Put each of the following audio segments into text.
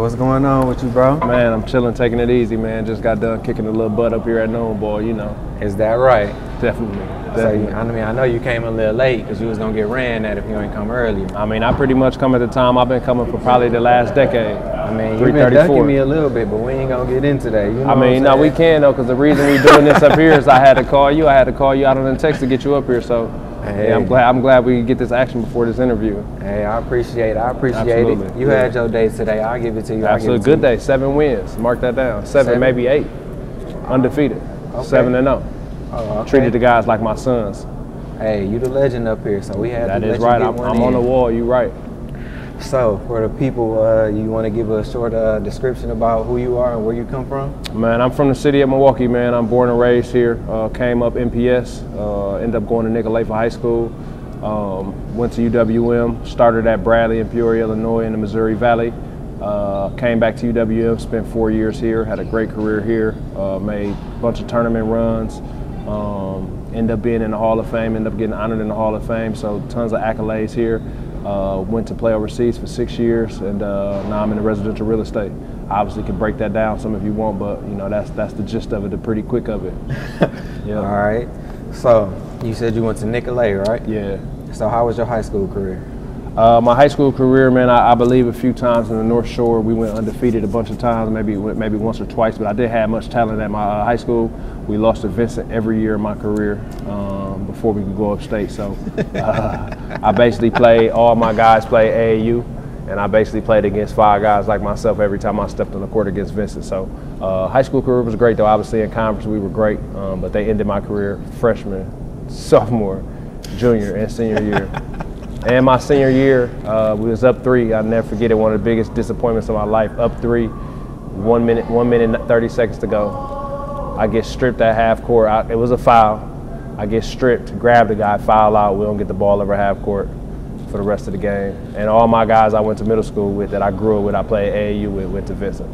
what's going on with you, bro? Man, I'm chilling, taking it easy, man. Just got done kicking a little butt up here at Bball, you know. Is that right? Definitely. So, I know you came a little late because you was going to get ran at if you ain't come earlier. I mean, I pretty much come at the time I've been coming for probably the last decade. I mean, you've been ducking me a little bit, but we ain't going to get into that. You know I mean, no, we can, though, because the reason we doing this up here is I had to call you. I had to call you out on the text to get you up here, so hey. Yeah, I'm glad we get this action before this interview. Hey, I appreciate it. Absolutely. You had your day today. I'll give it to you. Absolutely. Good day. 7 wins. Mark that down. Seven, maybe 8. Undefeated. Okay. 7-0. Oh, okay. Treated the guys like my sons. Hey, you the legend up here, so we had that to is let right. you get I'm on the wall. You right. So, for the people, you want to give a short description about who you are and where you come from? Man, I'm from the city of Milwaukee, man. I'm born and raised here. Came up MPS. Ended up going to Nicolay for high school. Went to UWM. Started at Bradley in Peoria, Illinois, in the Missouri Valley. Came back to UWM. Spent 4 years here. Had a great career here. Made a bunch of tournament runs. Ended up being in the Hall of Fame, ended up getting honored in the Hall of Fame, so tons of accolades here. Went to play overseas for 6 years, and now I'm in the residential real estate. I obviously can break that down some if you want, but you know that's the gist of it, the pretty quick of it. Yeah. All right. So you said you went to Nicolay, right? Yeah. So how was your high school career? My high school career, man, I believe a few times in the North Shore. We went undefeated a bunch of times, maybe once or twice, but I did have much talent at my high school. We lost to Vincent every year in my career before we could go upstate. So I basically played, all my guys played AAU, and I basically played against 5 guys like myself every time I stepped on the court against Vincent. So high school career was great, though. Obviously in conference we were great, but they ended my career freshman, sophomore, junior, and senior year. And my senior year, we was up 3. I'll never forget it, one of the biggest disappointments of my life. Up 3, 1 minute and 30 seconds to go. I get stripped at half court. It was a foul. I get stripped, grab the guy, foul out. We don't get the ball over half court for the rest of the game. And all my guys I went to middle school with, that I grew up with, I played AAU with, went to Vincent.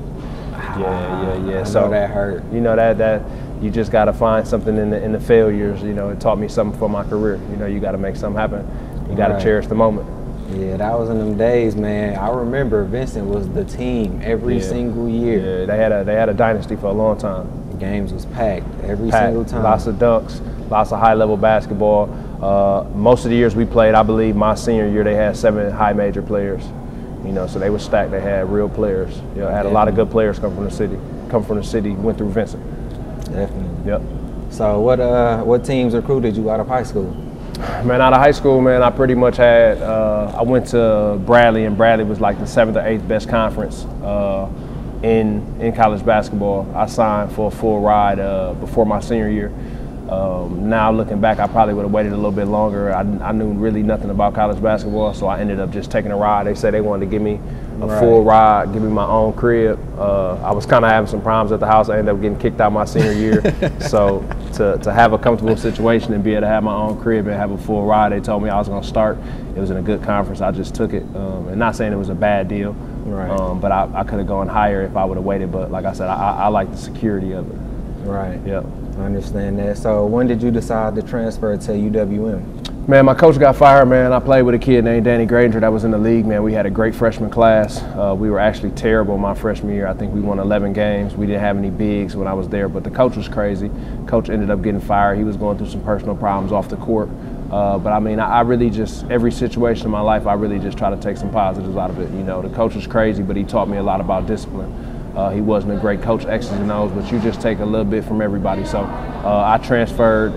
Yeah. So that hurt. You know that you just got to find something in the failures. You know, it taught me something for my career. You know, you got to make something happen. You got to cherish the moment. Yeah, that was in them days, man. I remember Vincent was the team every single year. Yeah, they had a dynasty for a long time. Games was packed every single time. Lots of dunks, lots of high-level basketball. Most of the years we played, I believe my senior year, they had 7 high major players. You know, so they were stacked. They had real players. You know, had a lot of good players come from the city. Went through Vincent. Definitely. Yep. So what teams recruited you out of high school? Man, out of high school, man, I pretty much had, I went to Bradley, and Bradley was like the 7th or 8th best conference in college basketball. I signed for a full ride before my senior year. Now looking back, I probably would have waited a little bit longer. I knew really nothing about college basketball, so I ended up just taking a ride. They said they wanted to give me a full ride, give me my own crib. I was kind of having some problems at the house. I ended up getting kicked out my senior year. So to have a comfortable situation and be able to have my own crib and have a full ride, they told me I was going to start. It was in a good conference. I just took it. And not saying it was a bad deal, but I could have gone higher if I would have waited. But like I said, I like the security of it. Right. Yep. I understand that. So when did you decide to transfer to UWM? Man, my coach got fired, man. I played with a kid named Danny Granger that was in the league, man. We had a great freshman class. We were actually terrible my freshman year. I think we won 11 games. We didn't have any bigs when I was there, but the coach was crazy. Coach ended up getting fired. He was going through some personal problems off the court. But I mean, I really just, every situation in my life, I really just try to take some positives out of it. You know, the coach was crazy, but he taught me a lot about discipline. He wasn't a great coach, X's and O's, but you just take a little bit from everybody. So I transferred.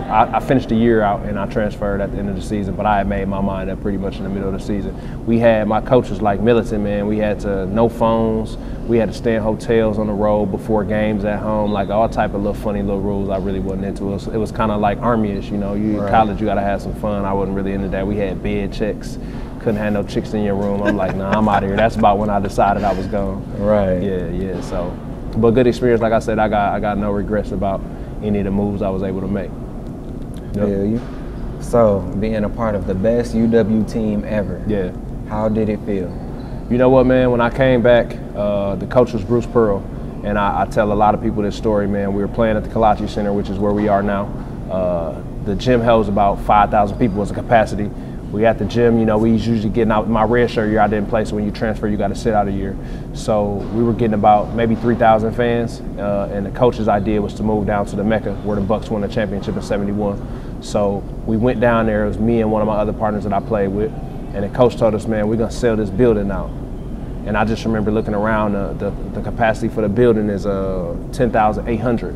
I finished the year out and I transferred at the end of the season, but I had made my mind up pretty much in the middle of the season. We had, my coach was like militant, man. We had to, no phones. We had to stay in hotels on the road before games at home, like all type of little funny little rules I really wasn't into. It was kind of like Army-ish, you know. You in college, you got to have some fun. I wasn't really into that. We had bed checks. Couldn't have no chicks in your room. I'm like, nah, I'm out of here. That's about when I decided I was gone. Right. Yeah. So, but good experience. Like I said, I got no regrets about any of the moves I was able to make. Yep. Yeah. You. So, being a part of the best UW team ever. Yeah. How did it feel? You know what, man? When I came back, the coach was Bruce Pearl, and I tell a lot of people this story, man. We were playing at the Kalachi Center, which is where we are now. The gym holds about 5,000 people as a capacity. We at the gym, you know, we usually getting out. My red shirt year, I didn't play, so when you transfer, you got to sit out a year. So we were getting about maybe 3,000 fans, and the coach's idea was to move down to the Mecca where the Bucks won the championship in '71. So we went down there. It was me and one of my other partners that I played with, and the coach told us, man, we're gonna sell this building out. And I just remember looking around. The capacity for the building is 10,800.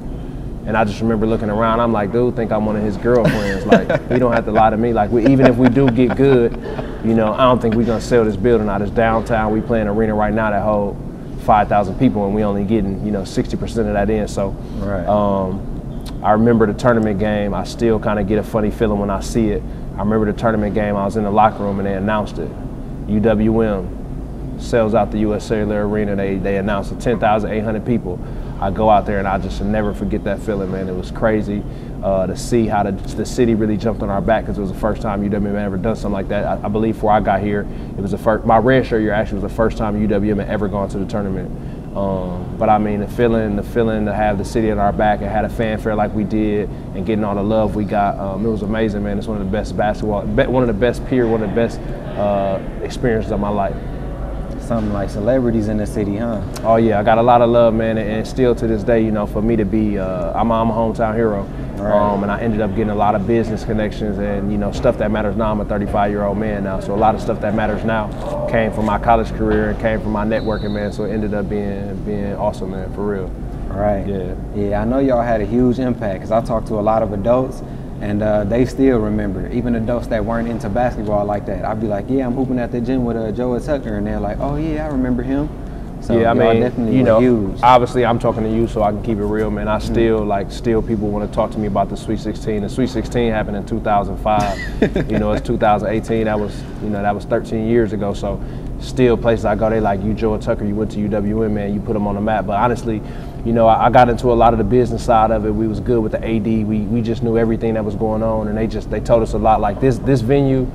And I just remember looking around. I'm like, dude, think I'm one of his girlfriends. Like, he don't have to lie to me. Like, even if we do get good, you know, I don't think we're gonna sell this building out. It's downtown. We play an arena right now that hold 5,000 people, and we only getting, you know, 60% of that in. So, I remember the tournament game. I still kind of get a funny feeling when I see it. I remember the tournament game. I was in the locker room and they announced it. UWM sells out the U.S. Cellular Arena. They announced it, 10,800 people. I go out there and I just never forget that feeling, man. It was crazy to see how the city really jumped on our back, because it was the first time UWM had ever done something like that. I believe before I got here, it was the first. My red shirt year actually was the first time UWM had ever gone to the tournament. But I mean, the feeling to have the city on our back and had a fanfare like we did and getting all the love we got, it was amazing, man. It's one of the best basketball, one of the best one of the best experiences of my life. Something like celebrities in the city, huh? Oh yeah, I got a lot of love, man, and still to this day, you know, for me to be, I'm a hometown hero, and I ended up getting a lot of business connections and, you know, stuff that matters now. I'm a 35-year-old man now, so a lot of stuff that matters now came from my college career and came from my networking, man. So it ended up being awesome, man, for real. Right. Yeah. I know y'all had a huge impact, because I talked to a lot of adults, and they still remember, even adults that weren't into basketball like that. I'd be like, yeah, I'm hooping at the gym with Joah Tucker, and they're like, oh yeah, I remember him. So yeah, I mean, definitely, you know, huge. Obviously I'm talking to you so I can keep it real, man. I still people want to talk to me about the Sweet 16. The Sweet 16 happened in 2005. You know, it's 2018. That was 13 years ago. So still places I go, they like, you Joah Tucker, you went to UWM, man, you put them on the map. But honestly, you know, I got into a lot of the business side of it. We was good with the AD. We just knew everything that was going on, and they told us a lot. Like this venue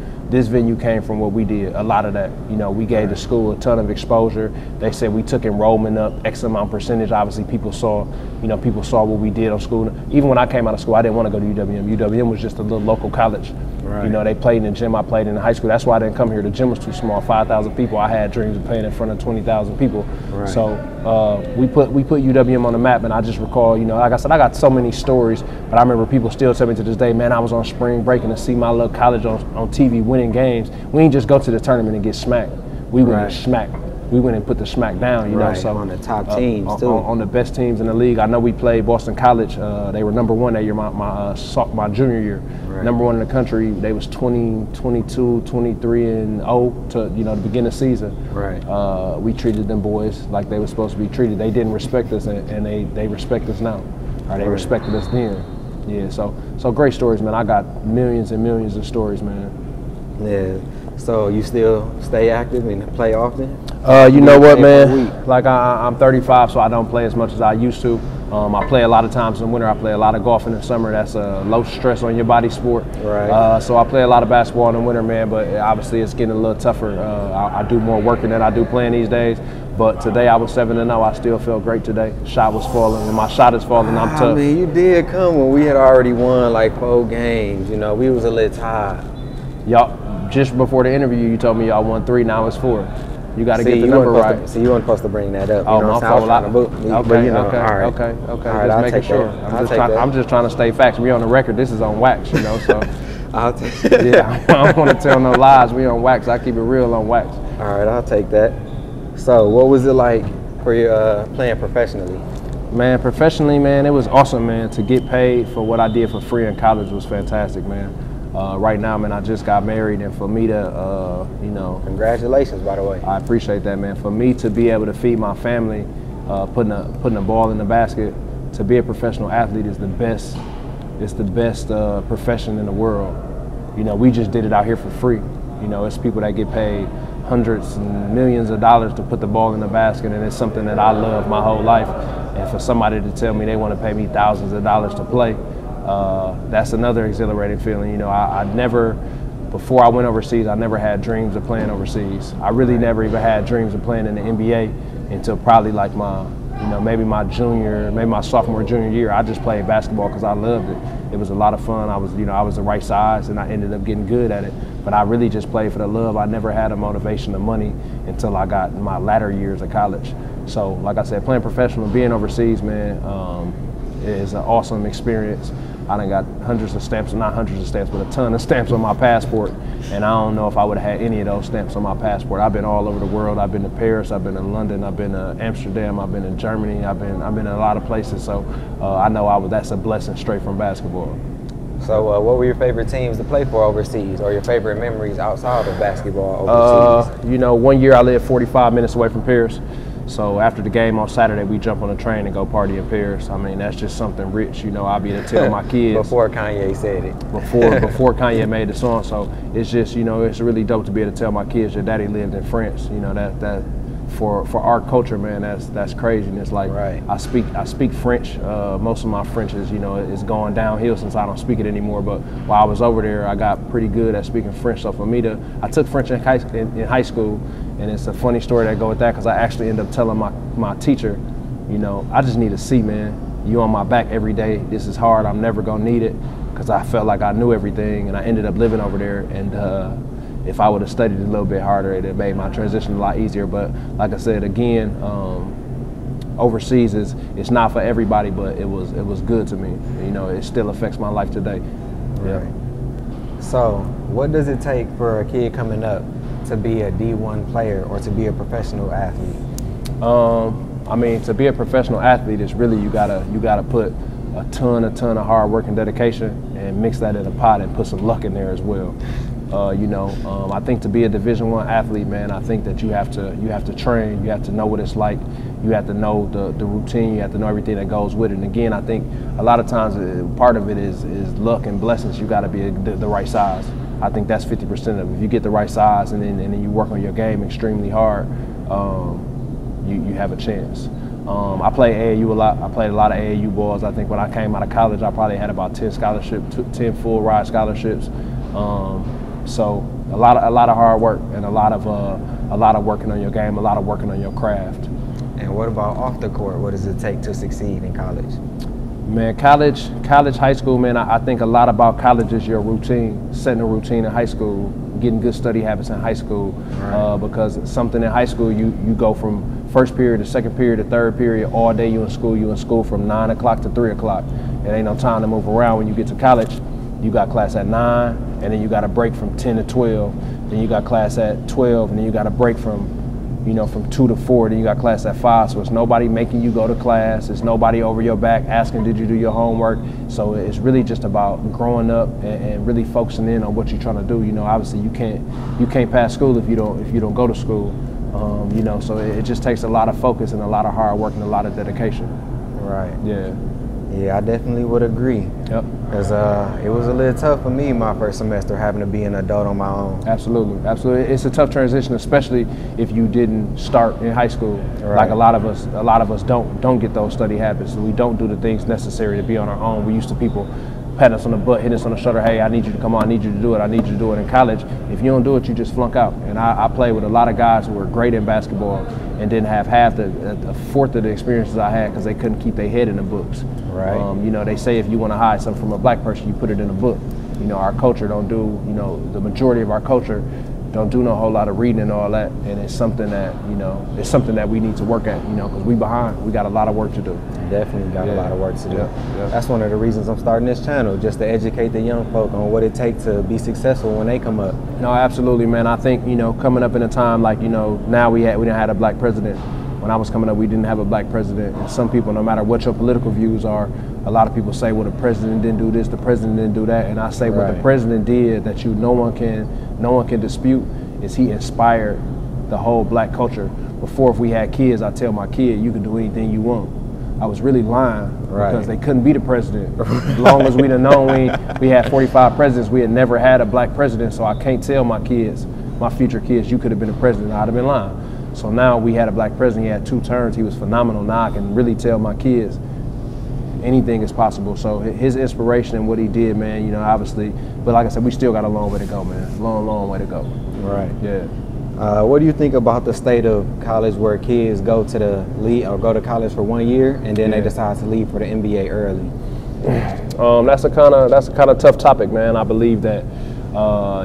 came from what we did. A lot of that, you know, we gave the school a ton of exposure. They said we took enrollment up X amount percentage. Obviously, people saw what we did on school. Even when I came out of school, I didn't want to go to UWM. UWM was just a little local college. Right. You know, they played in the gym. I played in the high school. That's why I didn't come here. The gym was too small, 5,000 people. I had dreams of playing in front of 20,000 people. Right. So we put UWM on the map, and I just recall, you know, like I said, I got so many stories, but I remember people still tell me to this day, man, I was on spring break and to see my little college on TV winning games. We didn't just go to the tournament and get smacked. We went and smacked. We went and put the smack down, you know. So on the top teams too. On the best teams in the league. I know we played Boston College. They were #1 that year, my junior year. Right. #1 in the country. They was 20, 22, 23 and 0 to, you know, the beginning of the season. Right. We treated them boys like they were supposed to be treated. They didn't respect us, and they respect us now. Or they respected us then. Yeah. So great stories, man. I got millions and millions of stories, man. Yeah. So you still stay active and play often? You know what, man? Like I'm 35, so I don't play as much as I used to. I play a lot of times in the winter. I play a lot of golf in the summer. That's a low stress on your body sport. Right. So I play a lot of basketball in the winter, man. But obviously it's getting a little tougher. I do more working than I do playing these days. But today I was 7-0. I still felt great today. Shot was falling, and my shot is falling. I'm tough. I mean, you did come when we had already won like 4 games. You know, we was a little tired. Y'all. Just before the interview, you told me y'all won 3, now it's 4. You got to get the number right. So you weren't supposed to bring that up. Oh, my fault. Okay, Just making sure. I'm just trying to stay facts. We on the record. This is on wax, you know. So yeah, I don't want to tell no lies. We on wax. I keep it real on wax. All right, I'll take that. So what was it like for you playing professionally? Man, professionally, man, it was awesome, man. To get paid for what I did for free in college was fantastic, man. Right now, man, I just got married, and for me to, you know. Congratulations, by the way. I appreciate that, man. For me to be able to feed my family, putting a ball in the basket, to be a professional athlete is the best. It's the best profession in the world. You know, we just did it out here for free. You know, it's people that get paid hundreds and millions of dollars to put the ball in the basket, and it's something that I love my whole life. And for somebody to tell me they want to pay me thousands of dollars to play, that's another exhilarating feeling. You know, I never, before I went overseas, I never had dreams of playing overseas. I really never even had dreams of playing in the NBA until probably like maybe my sophomore, junior year. I just played basketball because I loved it. It was a lot of fun. I was the right size, and I ended up getting good at it. But I really just played for the love. I never had a motivation of money until I got in my latter years of college. So, like I said, playing professional, being overseas, man, is an awesome experience. I done got hundreds of stamps, not hundreds of stamps, but a ton of stamps on my passport. And I don't know if I would have had any of those stamps on my passport. I've been all over the world. I've been to Paris, I've been to London, I've been to Amsterdam, I've been to Germany, I've been in a lot of places. So I know that's a blessing straight from basketball. So what were your favorite teams to play for overseas, or your favorite memories outside of basketball overseas? You know, one year I lived 45 minutes away from Paris. So after the game on Saturday, we jump on a train and go party in Paris. I mean, that's just something rich. You know, I'll be to tell my kids. Before Kanye said it. Before Kanye made the song. So it's just, you know, it's really dope to be able to tell my kids your daddy lived in France. You know, that for our culture, man, that's crazy. And it's like, right. I speak French. Most of my French is, you know, is going downhill since I don't speak it anymore. But while I was over there, I got pretty good at speaking French. So for me I took French in high school. And it's a funny story that go with that, because I actually end up telling my teacher, you know, I just need a C, man. You on my back every day. This is hard. I'm never going to need it, because I felt like I knew everything. And I ended up living over there. And if I would have studied a little bit harder, it would have made my transition a lot easier. But like I said, again, overseas it's not for everybody, but it was good to me. You know, it still affects my life today. Yeah. Right. So what does it take for a kid coming up to be a D1 player or to be a professional athlete? I mean, to be a professional athlete is really you gotta put a ton of hard work and dedication, and mix that in a pot and put some luck in there as well. You know, I think to be a Division I athlete, man, I think that you have to train, you have to know what it's like, you have to know the routine, you have to know everything that goes with it. And again, I think a lot of times part of it is luck and blessings. You got to be the right size. I think that's 50% of it. If you get the right size and then you work on your game extremely hard, you have a chance. I played AAU a lot. I played a lot of AAU balls. I think when I came out of college, I probably had about 10 scholarships, 10 full ride scholarships. So a lot of hard work, and a lot of working on your game, a lot of working on your craft. And what about off the court? What does it take to succeed in college? Man, college, high school, man, I think a lot about college is your routine, setting a routine in high school, getting good study habits in high school. Right. Because something in high school, you go from first period to second period to third period, all day you in school from 9 o'clock to 3 o'clock. There ain't no time to move around. When you get to college, you got class at 9, and then you got a break from 10 to 12. Then you got class at 12, and then you got a break from 2 to 4, then you got class at 5. So it's nobody making you go to class. It's nobody over your back asking, did you do your homework? So it's really just about growing up and really focusing in on what you're trying to do. You know, obviously you can't pass school if you don't go to school. You know, so it just takes a lot of focus and a lot of hard work and a lot of dedication. Right. Yeah. Yeah, I definitely would agree. Yep. Because it was a little tough for me my first semester, having to be an adult on my own. Absolutely, absolutely. It's a tough transition, especially if you didn't start in high school. Right. Like a lot of us don't get those study habits. We don't do the things necessary to be on our own. We used to people patting us on the butt, hitting us on the shoulder. Hey, I need you to come on. I need you to do it. I need you to do it. In college, if you don't do it, you just flunk out. And I played with a lot of guys who were great in basketball and didn't have half a fourth of the experiences I had, because they couldn't keep their head in the books. Right. You know, they say if you want to hide something from a black person, you put it in a book. You know, our culture don't do, you know, the majority of our culture don't do no whole lot of reading and all that. And it's something that, you know, it's something that we need to work at, you know, because we behind. We got a lot of work to do. Definitely got a lot of work to do. Yeah. That's one of the reasons I'm starting this channel, just to educate the young folk on what it takes to be successful when they come up. No, absolutely, man. I think, you know, coming up in a time like, you know, now we didn't have a black president. When I was coming up, we didn't have a black president. And some people, no matter what your political views are, a lot of people say, well, the president didn't do this, the president didn't do that. And I say what the president did that no one can dispute is he inspired the whole black culture. Before, if we had kids, I tell my kid, you can do anything you want. I was really lying because they couldn't be the president. As long as we'd have known we had 45 presidents, we had never had a black president. So I can't tell my kids, my future kids, you could have been the president. I'd have been lying. So now we had a black president. He had 2 terms. He was phenomenal. Now I can really tell my kids anything is possible. So his inspiration and what he did, man, you know, obviously. But like I said, we still got a long way to go, man. Long way to go. Right. Yeah. What do you think about the state of college where kids go to the league or go to college for 1 year and then they decide to leave for the NBA early? That's a kind of tough topic, man. I believe that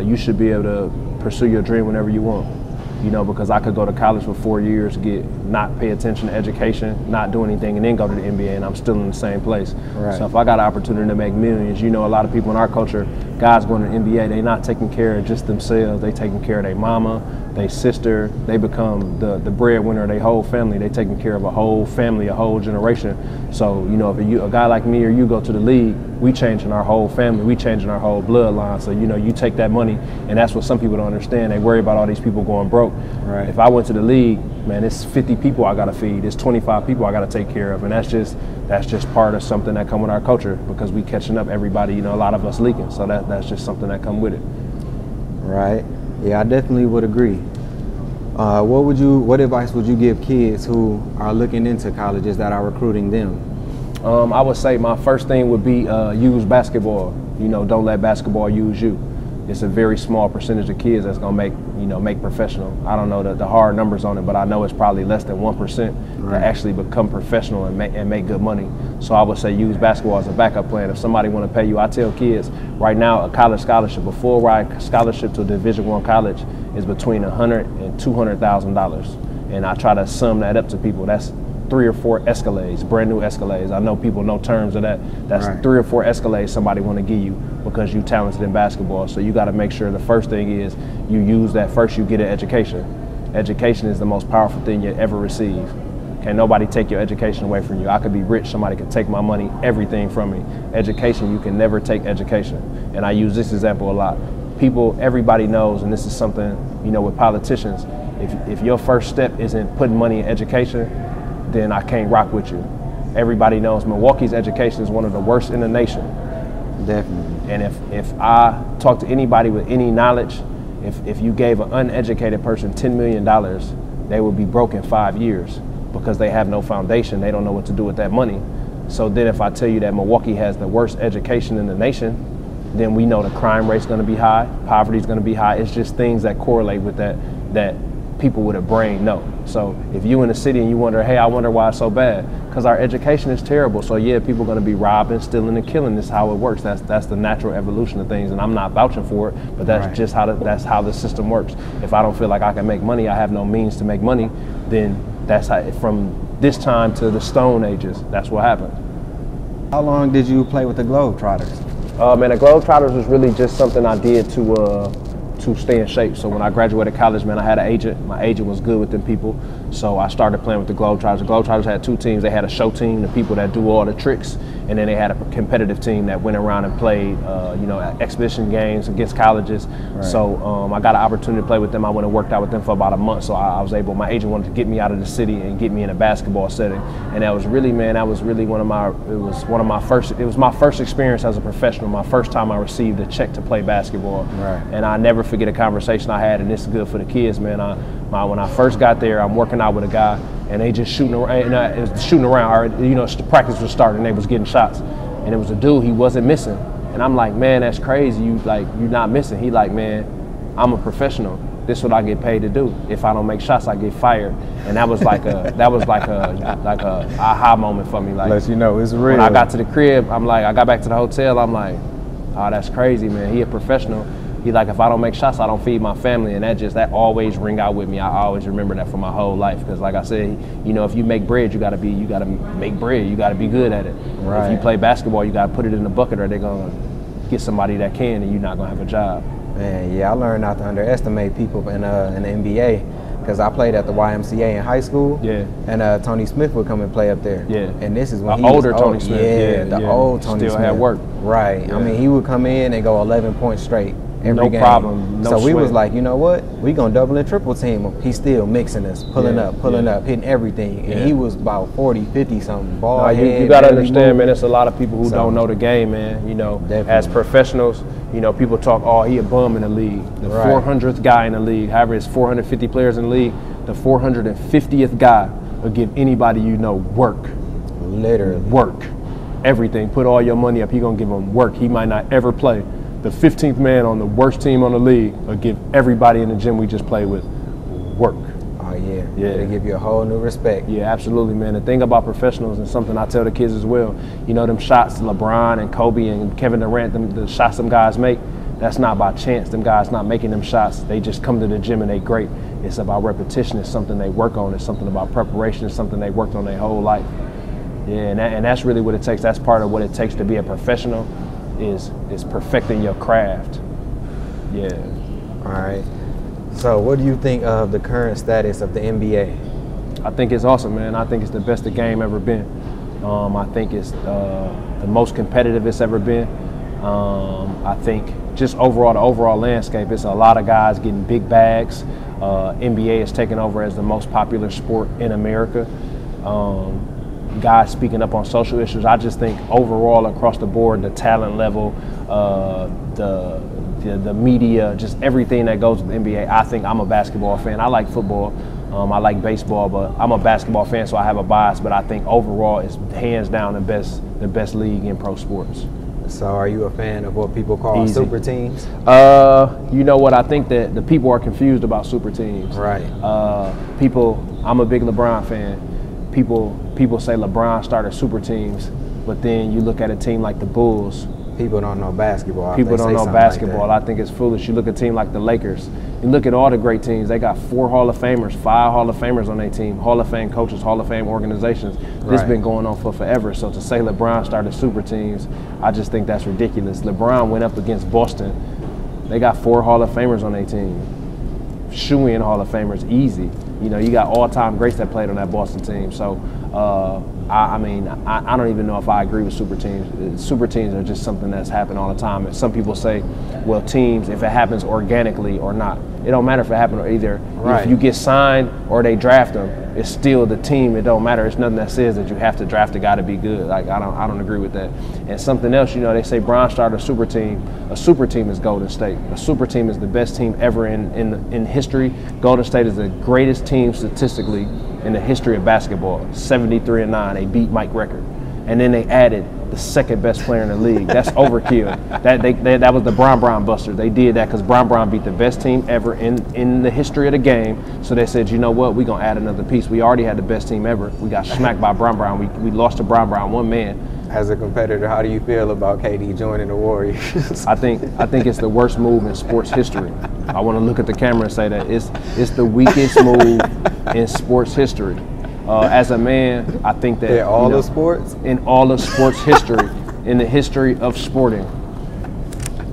you should be able to pursue your dream whenever you want. You know, because I could go to college for 4 years, not pay attention to education, not do anything, and then go to the NBA, and I'm still in the same place. Right. So if I got an opportunity to make millions, you know, a lot of people in our culture, guys going to the NBA, they not taking care of just themselves. They taking care of their mama, their sister. They become the breadwinner of their whole family. They taking care of a whole family, a whole generation. So, you know, if a guy like me or you go to the league, we changing our whole family, we changing our whole bloodline. So, you know, you take that money, and that's what some people don't understand. They worry about all these people going broke. Right. If I went to the league, man, it's 50 people I got to feed. It's 25 people I got to take care of. And that's just part of something that come with our culture, because we catching up everybody, you know, a lot of us leaking. So that's just something that come with it. Right. Yeah, I definitely would agree. What advice would you give kids who are looking into colleges that are recruiting them? I would say my first thing would be use basketball. You know, don't let basketball use you. It's a very small percentage of kids that's gonna make professional. I don't know the hard numbers on it, but I know it's probably less than 1% that actually become professional and make good money. So I would say use basketball as a backup plan. If somebody want to pay you, I tell kids right now a college scholarship, a full ride scholarship to a Division I college is between $100,000 and $200,000, and I try to sum that up to people. That's 3 or 4 Escalades, brand new Escalades. I know people know terms of that. That's right. 3 or 4 Escalades somebody want to give you because you're talented in basketball. So you got to make sure the first thing is you use that first, you get an education. Education is the most powerful thing you ever receive. Can't nobody take your education away from you. I could be rich, somebody could take my money, everything from me. Education, you can never take education. And I use this example a lot. Everybody knows, and this is something, you know, with politicians, if your first step isn't putting money in education, then I can't rock with you. Everybody knows Milwaukee's education is one of the worst in the nation. Definitely. And if I talk to anybody with any knowledge, if you gave an uneducated person $10 million, they would be broke in 5 years because they have no foundation. They don't know what to do with that money. So then if I tell you that Milwaukee has the worst education in the nation, then we know the crime rate's gonna be high, poverty's gonna be high. It's just things that correlate with that people with a brain know. So if you in the city and you wonder, hey, I wonder why it's so bad, because our education is terrible. So yeah, people are going to be robbing, stealing, and killing. This is how it works. That's the natural evolution of things, and I'm not vouching for it, but that's just how that's how the system works. If I don't feel like I can make money, I have no means to make money, then that's how, from this time to the Stone Ages, that's what happened. How long did you play with the Globetrotters? Man, the Globetrotters was really just something I did to stay in shape. So when I graduated college, man, I had an agent. My agent was good with them people. So I started playing with the Globetrotters. The Globetrotters had 2 teams. They had a show team, the people that do all the tricks, and then they had a competitive team that went around and played, you know, exhibition games against colleges. Right. So I got an opportunity to play with them. I went and worked out with them for about a month. So I was able, my agent wanted to get me out of the city and get me in a basketball setting. And that was really, man, that was really it was my first experience as a professional, my first time I received a check to play basketball. Right. And I never forget a conversation I had, and this is good for the kids, man. When I first got there, I'm working out with a guy, and they just shooting around. It was shooting around. Or, you know, practice was starting, and they was getting shots, and it was a dude. He wasn't missing, and I'm like, man, that's crazy. You're not missing. He like, man, I'm a professional. This is what I get paid to do. If I don't make shots, I get fired. And that was like a aha moment for me. Like, let you know it's real. When I got to the crib, I got back to the hotel. I'm like, oh, that's crazy, man. He a professional. He like, if I don't make shots, I don't feed my family, and that always ring out with me. I always remember that for my whole life, because like I said, you know, if you make bread, you gotta make bread. You gotta be good at it. Right. If you play basketball, you gotta put it in the bucket, or they're gonna get somebody that can, and you're not gonna have a job. Man, yeah, I learned not to underestimate people in the NBA, because I played at the YMCA in high school. Yeah. And Tony Smith would come and play up there. Yeah. And this is when older Tony Smith. Yeah, the old Tony Smith. Still had work. Right. Yeah. I mean, he would come in and go 11 points straight. No game. Problem. No so we sweat. was like, you know what? We gonna double and triple team him. He's still mixing us, pulling up, hitting everything. And he was about 40, 50 something. Ball head, you gotta understand, man. There's a lot of people who don't know the game, man. You know, definitely. As professionals, you know, people talk, oh, he a bum in the league. The 400th guy in the league. However, it's 450 players in the league. The 450th guy will give anybody you know work. Literally. Work. Everything. Put all your money up. He gonna give him work. He might not ever play. The 15th man on the worst team on the league will give everybody in the gym we just played with work. Oh yeah. Yeah. They give you a whole new respect. Yeah, absolutely, man. The thing about professionals, and something I tell the kids as well, you know, them shots LeBron and Kobe and Kevin Durant, the shots them guys make, that's not by chance. Them guys not making them shots. They just come to the gym and they great. It's about repetition. It's something they work on. It's something about preparation. It's something they worked on their whole life. Yeah, and that's really what it takes. That's part of what it takes to be a professional, is perfecting your craft. Yeah. All right. So what do you think of the current status of the NBA? I think it's awesome, man. I think it's the best the game ever been. I think it's the most competitive it's ever been. I think just overall, the overall landscape, it's a lot of guys getting big bags. NBA is taking over as the most popular sport in America. Guys speaking up on social issues. I just think overall across the board, the talent level, the media, just everything that goes with the NBA. I think I'm a basketball fan. I like football. I like baseball, but I'm a basketball fan, so I have a bias. But I think overall, it's hands down the best league in pro sports. So are you a fan of what people call super teams? You know what? I think that the people are confused about super teams. Right. I'm a big LeBron fan. People say LeBron started super teams, but then you look at a team like the Bulls. People don't know basketball. People don't know basketball. Like I think it's foolish. You look at a team like the Lakers. You look at all the great teams. They got 4 Hall of Famers, 5 Hall of Famers on their team, Hall of Fame coaches, Hall of Fame organizations. This been going on for forever. So to say LeBron started super teams, I just think that's ridiculous. LeBron went up against Boston. They got 4 Hall of Famers on their team. Shoe-in Hall of Famers, easy. You know, you got all-time greats that played on that Boston team. So, I don't even know if I agree with super teams. Super teams are just something that's happened all the time. And some people say, well, teams, if it happens organically or not. It don't matter if it happened or either. Right. If you get signed or they draft them, it's still the team. It don't matter. It's nothing that says that you have to draft a guy to be good. Like, I don't agree with that. And something else, you know, they say Bron started a super team. A super team is Golden State. A super team is the best team ever in history. Golden State is the greatest team statistically in the history of basketball. 73-9. They beat Mike record. And then they added the second best player in the league. That's overkill. That was the Bron Buster. They did that because Bron beat the best team ever in the history of the game. So they said, you know what, we're going to add another piece. We already had the best team ever. We got smacked by Bron. We lost to Bron, one man. As a competitor, how do you feel about KD joining the Warriors? I think it's the worst move in sports history. I want to look at the camera and say that it's the weakest move in sports history. As a man, I think that in all of sports? In all of sports history, in the history of sporting,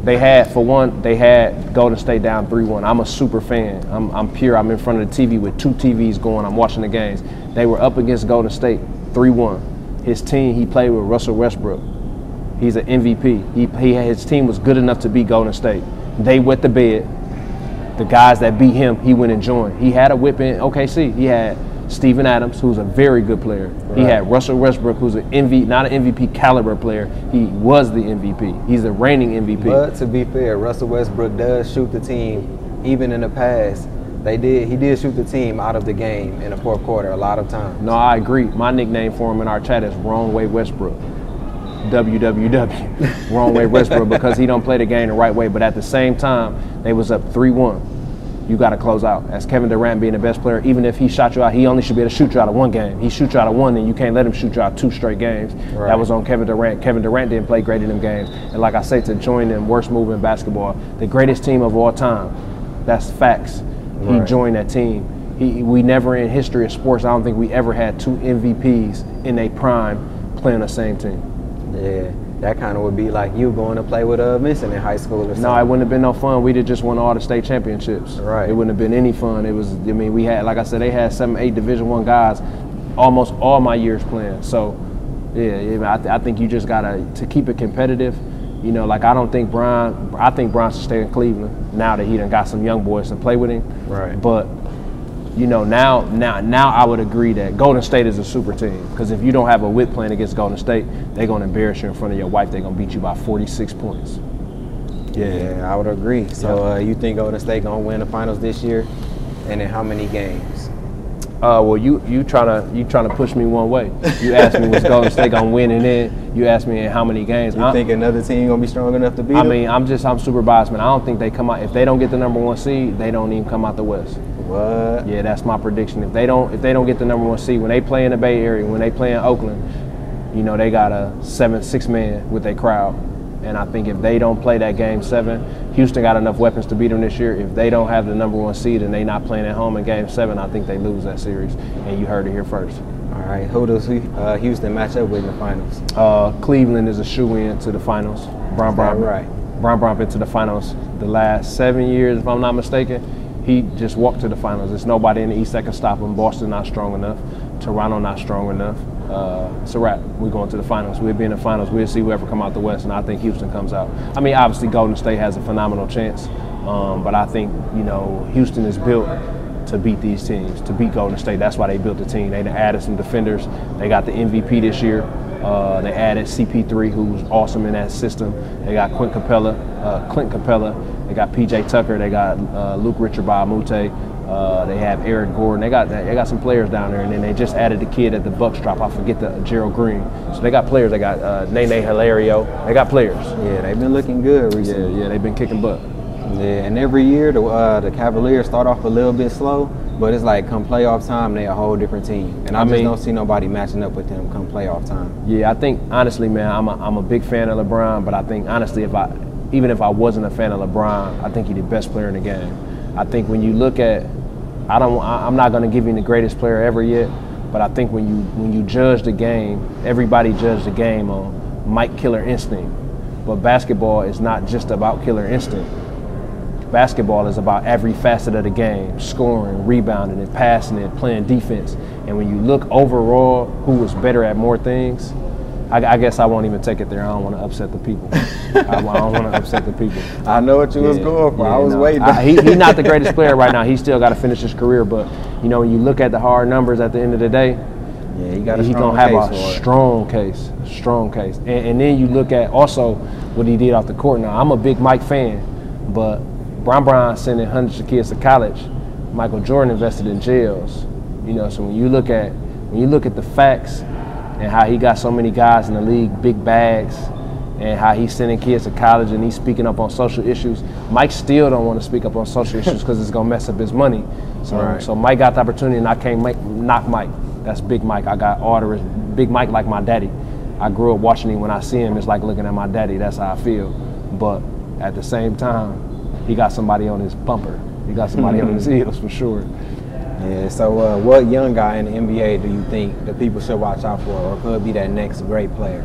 they had Golden State down 3-1. I'm a super fan. I'm pure. I'm in front of the TV with 2 TVs going. I'm watching the games. They were up against Golden State 3-1. His team, he played with Russell Westbrook. He's an MVP. His team was good enough to beat Golden State. They wet the bed. The guys that beat him, he went and joined. He had a whip in OKC. He had Steven Adams, who's a very good player. Right. He had Russell Westbrook, who's not an MVP caliber player. He was the MVP. He's the reigning MVP. But to be fair, Russell Westbrook does shoot the team, even in the past. He did shoot the team out of the game in the fourth quarter a lot of times. No, I agree. My nickname for him in our chat is Wrong Way Westbrook. WWW. Wrong Way Westbrook, because he don't play the game the right way. But at the same time, they was up 3-1. You got to close out. As Kevin Durant being the best player, even if he shot you out, he only should be able to shoot you out of 1 game. He shoots you out of 1, then you can't let him shoot you out 2 straight games. Right. That was on Kevin Durant. Kevin Durant didn't play great in them games. And like I say, to join them, worst move in basketball, the greatest team of all time. That's facts. Right. He joined that team. We never in history of sports, I don't think we ever had 2 MVPs in a prime playing the same team. Yeah. That kind of would be like you going to play with Vincent in high school or something. No, it wouldn't have been no fun. We'd have just won all the state championships. Right. It wouldn't have been any fun. We had, like I said, they had 7, 8 Division I guys almost all my years playing. So, yeah, I think you just got to keep it competitive. You know, like I think Bron should stay in Cleveland now that he done got some young boys to play with him. Right. But, you know, now I would agree that Golden State is a super team, because if you don't have a whip playing against Golden State, they're going to embarrass you in front of your wife. They're going to beat you by 46 points. Yeah, I would agree. So you think Golden State going to win the finals this year? And in how many games? Well, you trying to push me one way. You asked me what's Golden State gonna win, and then you asked me in how many games. You think another team gonna be strong enough to beat them? I mean, I'm super biased, man. I don't think they come out. If they don't get the #1 seed, they don't even come out the West. What? Yeah, that's my prediction. If they don't get the #1 seed, when they play in the Bay Area, when they play in Oakland, you know, they got a 7-6 man with their crowd. And I think if they don't play that Game 7, Houston got enough weapons to beat them this year. If they don't have the #1 seed and they not playing at home in Game 7, I think they lose that series. And you heard it here first. All right, who does Houston match up with in the finals? Cleveland is a shoe-in to the finals. Bron been to the finals the last 7 years, if I'm not mistaken. He just walked to the finals. There's nobody in the East that can stop him. Boston not strong enough. Toronto not strong enough. It's a wrap. We're going to the finals. We'll be in the finals. We'll see whoever come out the West, and I think Houston comes out. I mean, obviously Golden State has a phenomenal chance, but I think, you know, Houston is built to beat these teams, to beat Golden State. That's why they built the team. They added some defenders. They got the MVP this year. They added CP3, who's awesome in that system. They got Clint Capella. They got PJ Tucker. They got Luke Richard-Baamute. They have Eric Gordon. They got some players down there, and then they just added the kid at the Bucks drop. I forget the Gerald Green. So they got players. They got Nene Hilario. They got players. Yeah, they've been looking good recently. Yeah, they've been kicking butt. Yeah, and every year the Cavaliers start off a little bit slow, but it's like come playoff time, they a whole different team. And I just don't see nobody matching up with them come playoff time. Yeah, I think honestly, man, I'm a big fan of LeBron, but I think honestly, even if I wasn't a fan of LeBron, I think he's the best player in the game. I think when you look at, I'm not going to give you the greatest player ever yet, but I think when you judge the game, everybody judged the game on Mike Killer Instinct. But basketball is not just about killer instinct. Basketball is about every facet of the game, scoring, rebounding, and passing it, playing defense. And when you look overall who was better at more things, I guess I won't even take it there. I don't want to upset the people. I don't want to upset the people. I know what you was going for. I was waiting. He's not the greatest player right now. He's still got to finish his career. But, you know, when you look at the hard numbers at the end of the day, yeah, he's going to have a strong case. And then you look at also what he did off the court. Now, I'm a big Mike fan, but Bron sending hundreds of kids to college. Michael Jordan invested in jails. You know, so when you look at the facts and how he got so many guys in the league, big bags, and how he's sending kids to college and he's speaking up on social issues, Mike still don't want to speak up on social issues because it's gonna mess up his money. So Mike got the opportunity, and I can't knock Mike. That's Big Mike. I got all the Big Mike like my daddy. I grew up watching him. When I see him, it's like looking at my daddy. That's how I feel. But at the same time, he got somebody on his bumper. He got somebody on his heels for sure. Yeah, so what young guy in the NBA do you think the people should watch out for, or could be that next great player?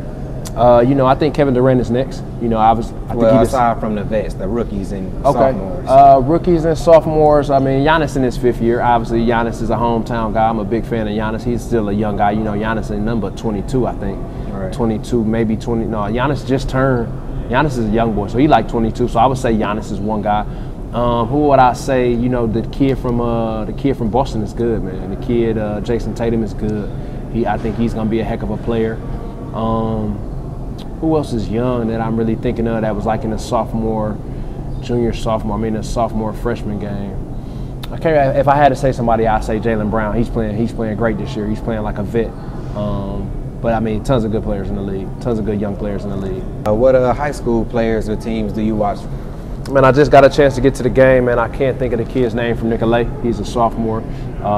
You know, I think Kevin Durant is next. You know, I think aside from the vets, the rookies and sophomores. Rookies and sophomores. I mean, Giannis in his 5th year. Obviously, Giannis is a hometown guy. I'm a big fan of Giannis. He's still a young guy. You know, Giannis ain't number 22, I think. Right. 22, maybe 20. No, Giannis just turned. Giannis is a young boy, so he like 22. So I would say Giannis is one guy. Who would I say? You know, the kid from Boston is good, man. The kid Jason Tatum is good. I think he's gonna be a heck of a player. Who else is young that I'm really thinking of that was like in the sophomore, freshman game? Okay, if I had to say somebody, I'd say Jaylen Brown. He's playing great this year. He's playing like a vet. But I mean, tons of good players in the league. Tons of good young players in the league. What high school players or teams do you watch? Man, I just got a chance to get to the game, and I can't think of the kid's name from Nicolay. He's a sophomore.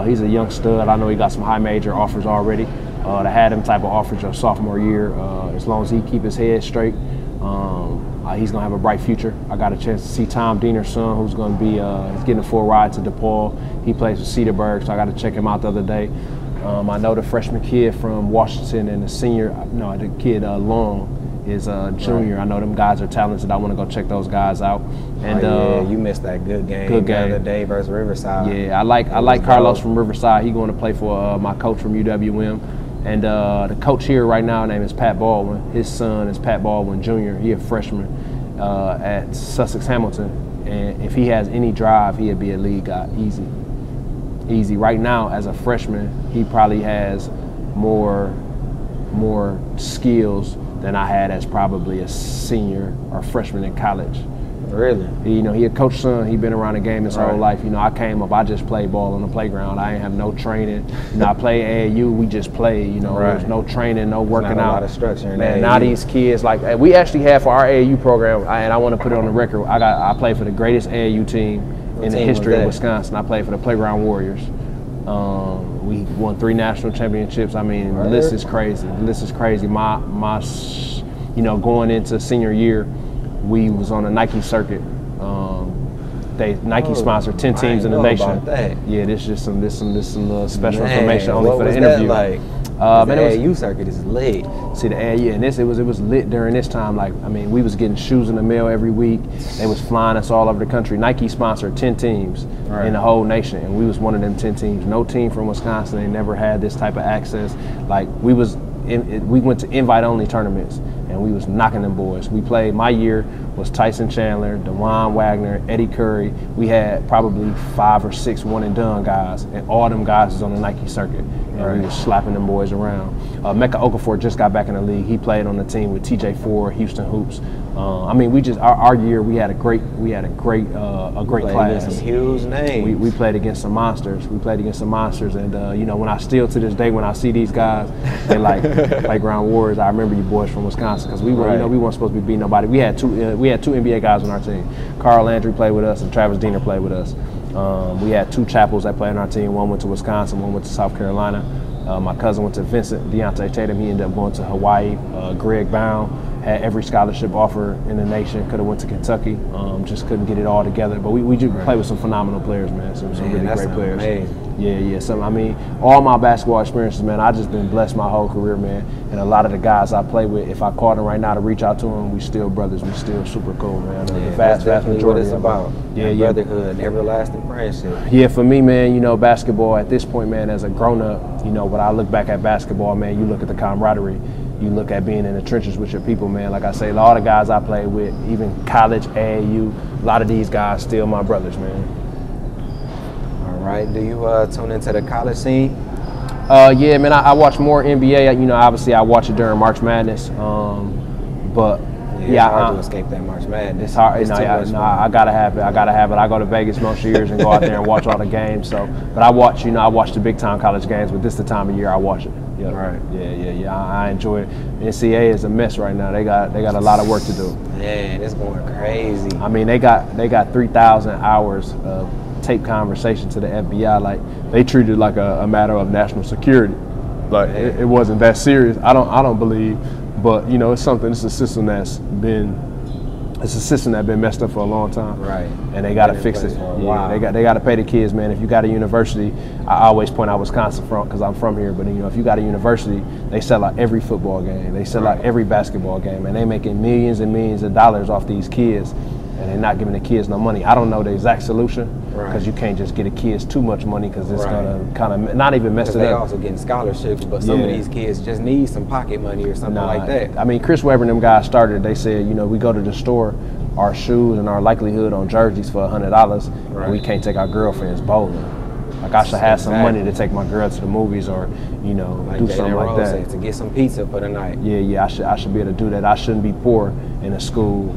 He's a young stud. I know he got some high major offers already. To have them type of offers your sophomore year, as long as he keep his head straight, he's gonna have a bright future. I got a chance to see Tom Diener's son, who's gonna be he's getting a full ride to DePaul. He plays with Cedarburg, so I got to check him out the other day. I know the freshman kid from Washington and the kid Long is a junior. Right. I know them guys are talented. I want to go check those guys out. And you missed that good game the other day versus Riverside. Yeah, I like Carlos from Riverside. He's going to play for my coach from UWM. And the coach here right now, his name is Pat Baldwin. His son is Pat Baldwin Jr. He a freshman at Sussex Hamilton. And if he has any drive, he'll be a league guy, easy. Right now, as a freshman, he probably has more skills than I had as probably a senior or freshman in college. Really? He a coach's son. He been around the game his whole life. I came up. I just played ball on the playground. I ain't have no training. I played AAU. We just played. There was no training, no working out. A lot of structure in Man, AAU. now these kids we actually have for our AAU program, and I want to put it on the record. I played for the greatest AAU team in the history of Wisconsin. I played for the Playground Warriors. We won 3 national championships. I mean, the list is crazy. The list is crazy. My going into senior year, we was on a Nike circuit. Nike sponsored 10 teams in the nation. About that. Yeah, this some little special information only for the interview. What was that like? The AAU circuit is lit. See the AAU, and it was lit during this time. We was getting shoes in the mail every week. They was flying us all over the country. Nike sponsored 10 teams in the whole nation, and we was one of them 10 teams. No team from Wisconsin, they never had this type of access. We went to invite-only tournaments, and we was knocking them boys. We played, my year was Tyson Chandler, DeJuan Wagner, Eddie Curry. We had probably 5 or 6 one-and-done guys, and all them guys was on the Nike circuit, and we was slapping them boys around. Mecca Okafor just got back in the league. He played on the team with TJ Ford, Houston Hoops. Our year we had a great class. Some huge names. We played against some monsters. And when I still to this day when I see these guys, they like Playground Warriors. I remember you boys from Wisconsin because we were we weren't supposed to be beating nobody. We had two NBA guys on our team. Carl Landry played with us and Travis Diener played with us. We had 2 Chapels that played on our team. One went to Wisconsin, one went to South Carolina. My cousin went to Vincent. Deontay Tatum, he ended up going to Hawaii. Greg Bound had every scholarship offer in the nation. Could have went to Kentucky. Just couldn't get it all together. But we do play with some phenomenal players, man. Some really great players. Amazing. Yeah. All my basketball experiences, man, I just been blessed my whole career, man. And a lot of the guys I play with, if I called them right now to reach out to them, we still brothers. We still super cool, man. The vast majority what it's about. Brotherhood, everlasting friendship. Yeah, for me, man, basketball at this point, man, as a grown-up, when I look back at basketball, man, you look at the camaraderie. You look at being in the trenches with your people, man. Like I say, a lot of guys I played with, even college, AAU, a lot of these guys still my brothers, man. All right. Do you tune into the college scene? Yeah, man, I watch more NBA. Obviously I watch it during March Madness. But it's hard to escape that March Madness. It's hard. I gotta have it. I go to Vegas most years and go out there and watch all the games. But I watch the big time college games. But this is the time of year I watch it. Yeah. Right. Yeah. I enjoy it. NCAA is a mess right now. They got a lot of work to do. Man, it's going crazy. They got 3,000 hours of tape conversation to the FBI. Like they treated it like a matter of national security. Like it wasn't that serious. I don't believe. But it's a system that's been messed up for a long time. Right. And they got to fix it. They got to pay the kids, man. If you got a university, I always point out Wisconsin because I'm from here. But if you got a university, they sell out every football game. They sell out every basketball game, and they making millions and millions of dollars off these kids, and they're not giving the kids no money. I don't know the exact solution because you can't just get the kids too much money because it's gonna kind of not even mess it up. They also getting scholarships, but some of these kids just need some pocket money or something like that. Chris Webber and them guys started. They said, we go to the store, our shoes and our likelihood on jerseys for $100, and we can't take our girlfriends bowling. Like I should have some money to take my girl to the movies or, do something like that. To get some pizza for the night. Yeah, I should be able to do that. I shouldn't be poor in a school,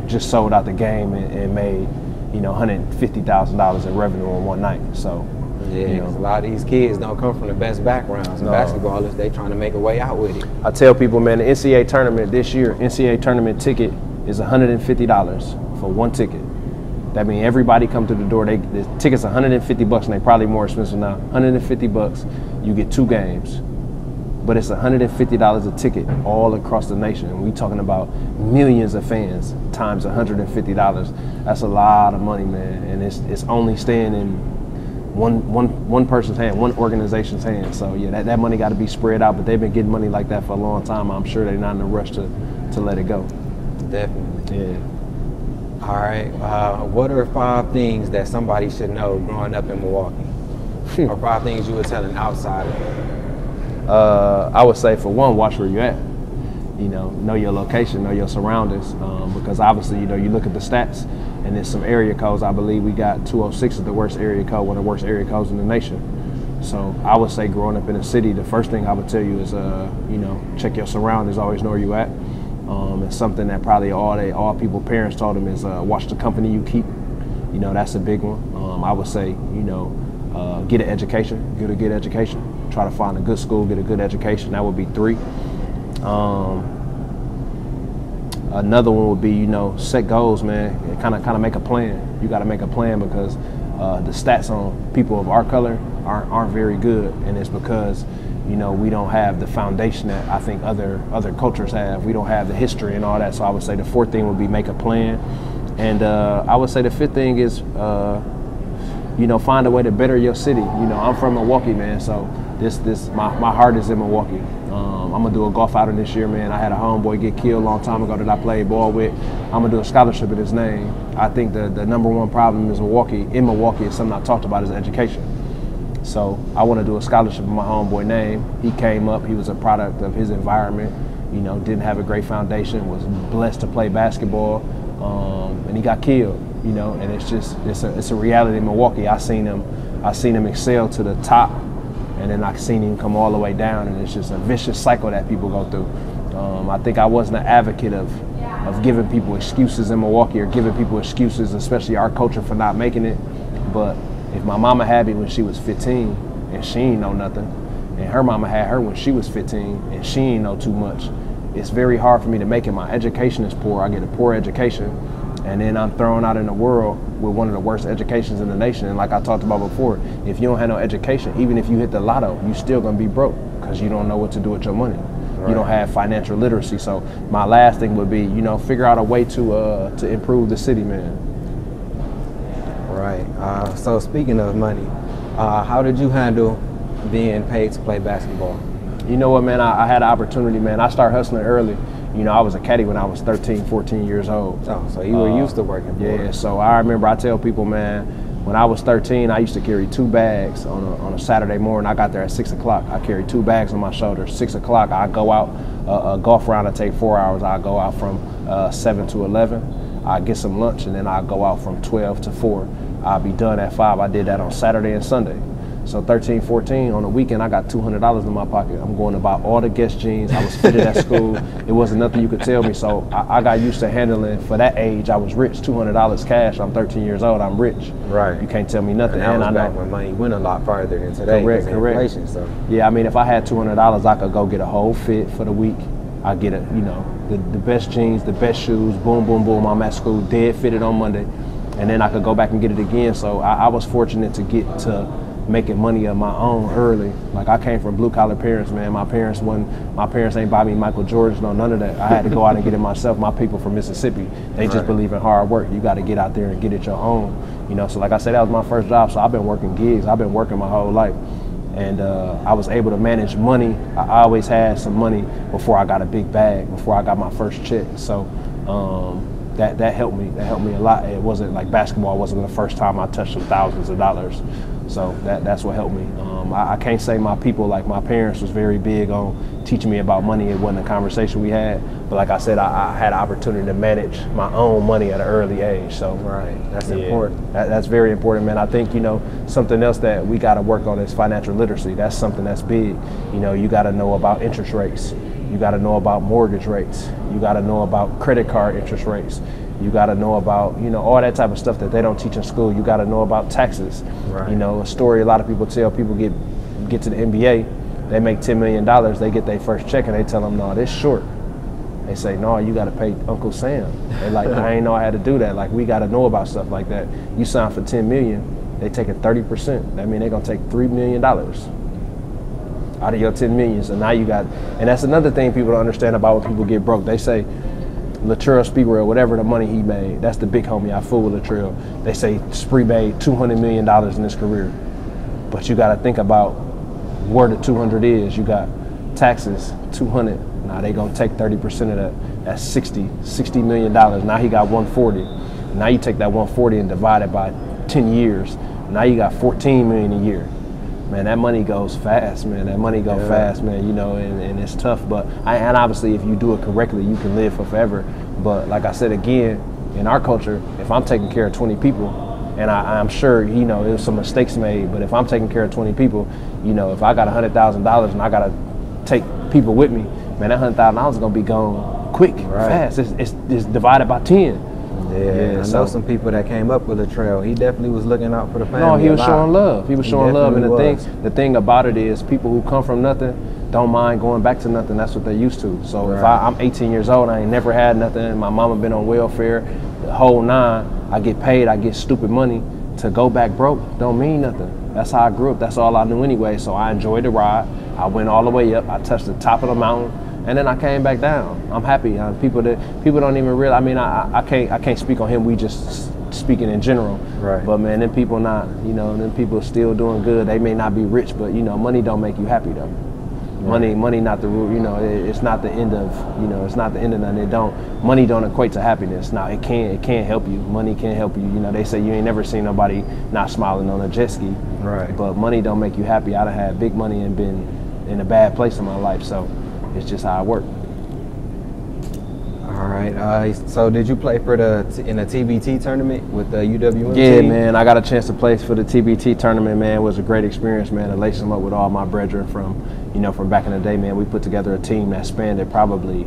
just sold out the game and made, $150,000 in revenue on one night. So, a lot of these kids don't come from the best backgrounds. No. Basketballers, they trying to make a way out with it. I tell people, man, the NCAA tournament this year, NCAA tournament ticket is $150 for one ticket. That means everybody come through the door. The ticket's $150, and they probably more expensive now. $150, you get 2 games, but it's $150 a ticket all across the nation. And we talking about millions of fans times $150. That's a lot of money, man, and it's only staying in one person's hand, one organization's hand. So yeah, that money got to be spread out. But they've been getting money like that for a long time. I'm sure they're not in a rush to let it go. Definitely. Yeah. All right. What are 5 things that somebody should know growing up in Milwaukee? Or 5 things you would tell an outsider? I would say, for one, watch where you're at. Know your location, know your surroundings. Because obviously, you look at the stats, and there's some area codes. I believe we got 206 is the worst area code, one of the worst area codes in the nation. So I would say, growing up in a city, the first thing I would tell you is, check your surroundings. Always know where you at. And something that probably all people parents told them is watch the company you keep. You know, that's a big one. I would say, you know, get an education, get a good education. Try to find a good school, get a good education. That would be 3. Another one would be, you know, set goals, man. Kind of make a plan. You got to make a plan because the stats on people of our color aren't very good, and it's because, you know, we don't have the foundation that I think other cultures have. We don't have the history and all that. So I would say the 4th thing would be make a plan, and I would say the 5th thing is, you know, find a way to better your city. You know, I'm from Milwaukee, man, so my heart is in Milwaukee. I'm gonna do a golf outing this year, man. I had a homeboy get killed a long time ago that I played ball with. I'm gonna do a scholarship in his name. I think the number one problem in Milwaukee is something I talked about is education. So I want to do a scholarship in my homeboy name. He came up, he was a product of his environment, you know, didn't have a great foundation, was blessed to play basketball, and he got killed, you know, and it's a reality in Milwaukee. I seen him excel to the top, and then I seen him come all the way down, and it's just a vicious cycle that people go through. I think I wasn't an advocate of giving people excuses in Milwaukee or giving people excuses, especially our culture, for not making it. But if my mama had me when she was 15 and she ain't know nothing, and her mama had her when she was 15 and she ain't know too much, it's very hard for me to make it. My education is poor. I get a poor education, and then I'm thrown out in the world with one of the worst educations in the nation. And like I talked about before, if you don't have no education, even if you hit the lotto, you still gonna be broke because you don't know what to do with your money. Right. You don't have financial literacy. So my last thing would be, you know, figure out a way to improve the city, man. Right. So speaking of money, how did you handle being paid to play basketball? You know what, man, I had an opportunity, man. I started hustling early. You know, I was a caddy when I was 13, 14 years old. Oh, so you were used to working for it. Yeah, so I remember I tell people, man, when I was 13, I used to carry 2 bags on a Saturday morning. I got there at 6 o'clock. I carried 2 bags on my shoulders. 6 o'clock, I go out, a golf round, I take 4 hours. I go out from 7 to 11. I get some lunch, and then I go out from 12 to 4. I'll be done at 5. I did that on Saturday and Sunday. So 13, 14, on the weekend, I got $200 in my pocket. I'm going to buy all the Guess jeans. I was fitted at school. It wasn't nothing you could tell me. So I got used to handling, for that age, I was rich, $200 cash. I'm 13 years old, I'm rich. Right. You can't tell me nothing. And I know when money went a lot farther than today. Correct. Inflation, so. Yeah, I mean, if I had $200, I could go get a whole fit for the week. I get the best jeans, the best shoes, boom, boom, boom. I'm at school, dead fitted on Monday. And then I could go back and get it again. So I was fortunate to get to making money of my own early. Like, I came from blue collar parents, man. My parents ain't buy me Michael Jordan, no, none of that. I had to go out and get it myself. My people from Mississippi, they just believe in hard work. You got to get out there and get it your own. You know, so like I said, that was my first job. So I've been working gigs. I've been working my whole life. And I was able to manage money. I always had some money before I got a big bag, before I got my first check. So that helped me. That helped me a lot. It wasn't like basketball wasn't the first time I touched some thousands of dollars. So that's what helped me. I can't say my people, like my parents, was very big on teaching me about money. It wasn't a conversation we had. But like I said, I had an opportunity to manage my own money at an early age. So that's important. That's very important, man. I think, you know, something else that we got to work on is financial literacy. That's something that's big. You know, you got to know about interest rates. You got to know about mortgage rates. You got to know about credit card interest rates. You got to know about, you know, all that type of stuff that they don't teach in school. You got to know about taxes. Right. You know, a story a lot of people tell, people get to the NBA, they make $10 million, they get their first check, and they tell them, no, this short. They say, no, you got to pay Uncle Sam. They like, I ain't know I had to do that. Like, we got to know about stuff like that. You sign for $10 million, they take it 30%. That means they're going to take $3 million out of your $10 million. So now you got, and that's another thing people don't understand about when people get broke. They say, Latrell Sprewell, whatever the money he made, that's the big homie. I fool with Latrell. They say Spree made $200 million in his career. But you got to think about where the 200 is. You got taxes, 200. Now they going to take 30% of that. That's $60 million. Now he got 140. Now you take that 140 and divide it by 10 years. Now you got 14 million a year. Man, that money goes fast, man. That money goes fast, man, you know, and it's tough. But and obviously, if you do it correctly, you can live for forever. But like I said, again, in our culture, if I'm taking care of 20 people, and I'm sure, you know, there's some mistakes made, but if I'm taking care of 20 people, you know, if I got $100,000 and I got to take people with me, man, that $100,000 is going to be gone quick, fast. It's divided by 10. Yeah, I know some people that came up with the trail. He definitely was looking out for the family. No, he was showing love. He was showing love, and the thing about it is, people who come from nothing don't mind going back to nothing. That's what they're used to. So if I'm 18 years old, I ain't never had nothing. My mama been on welfare, the whole nine. I get paid. I get stupid money. To go back broke don't mean nothing. That's how I grew up. That's all I knew anyway. So I enjoyed the ride. I went all the way up. I touched the top of the mountain. And then I came back down. I'm happy. People don't even realize. I mean, I can't speak on him. We just speaking in general. Right. But man, them people not. Them people still doing good. They may not be rich, but money don't make you happy though. Right. Money not the rule. It's not the end of. It's not the end of nothing. Money don't equate to happiness. Now it can't help you. Money can't help you. They say you ain't never seen nobody not smiling on a jet ski. Right. But money don't make you happy. I done had big money and been in a bad place in my life. So. It's just how I work. All right. So did you play for in a TBT tournament with the UWM? Yeah, man. I got a chance to play for the TBT tournament, man. It was a great experience, man. To lace them up with all my brethren from back in the day, man. We put together a team that spanned probably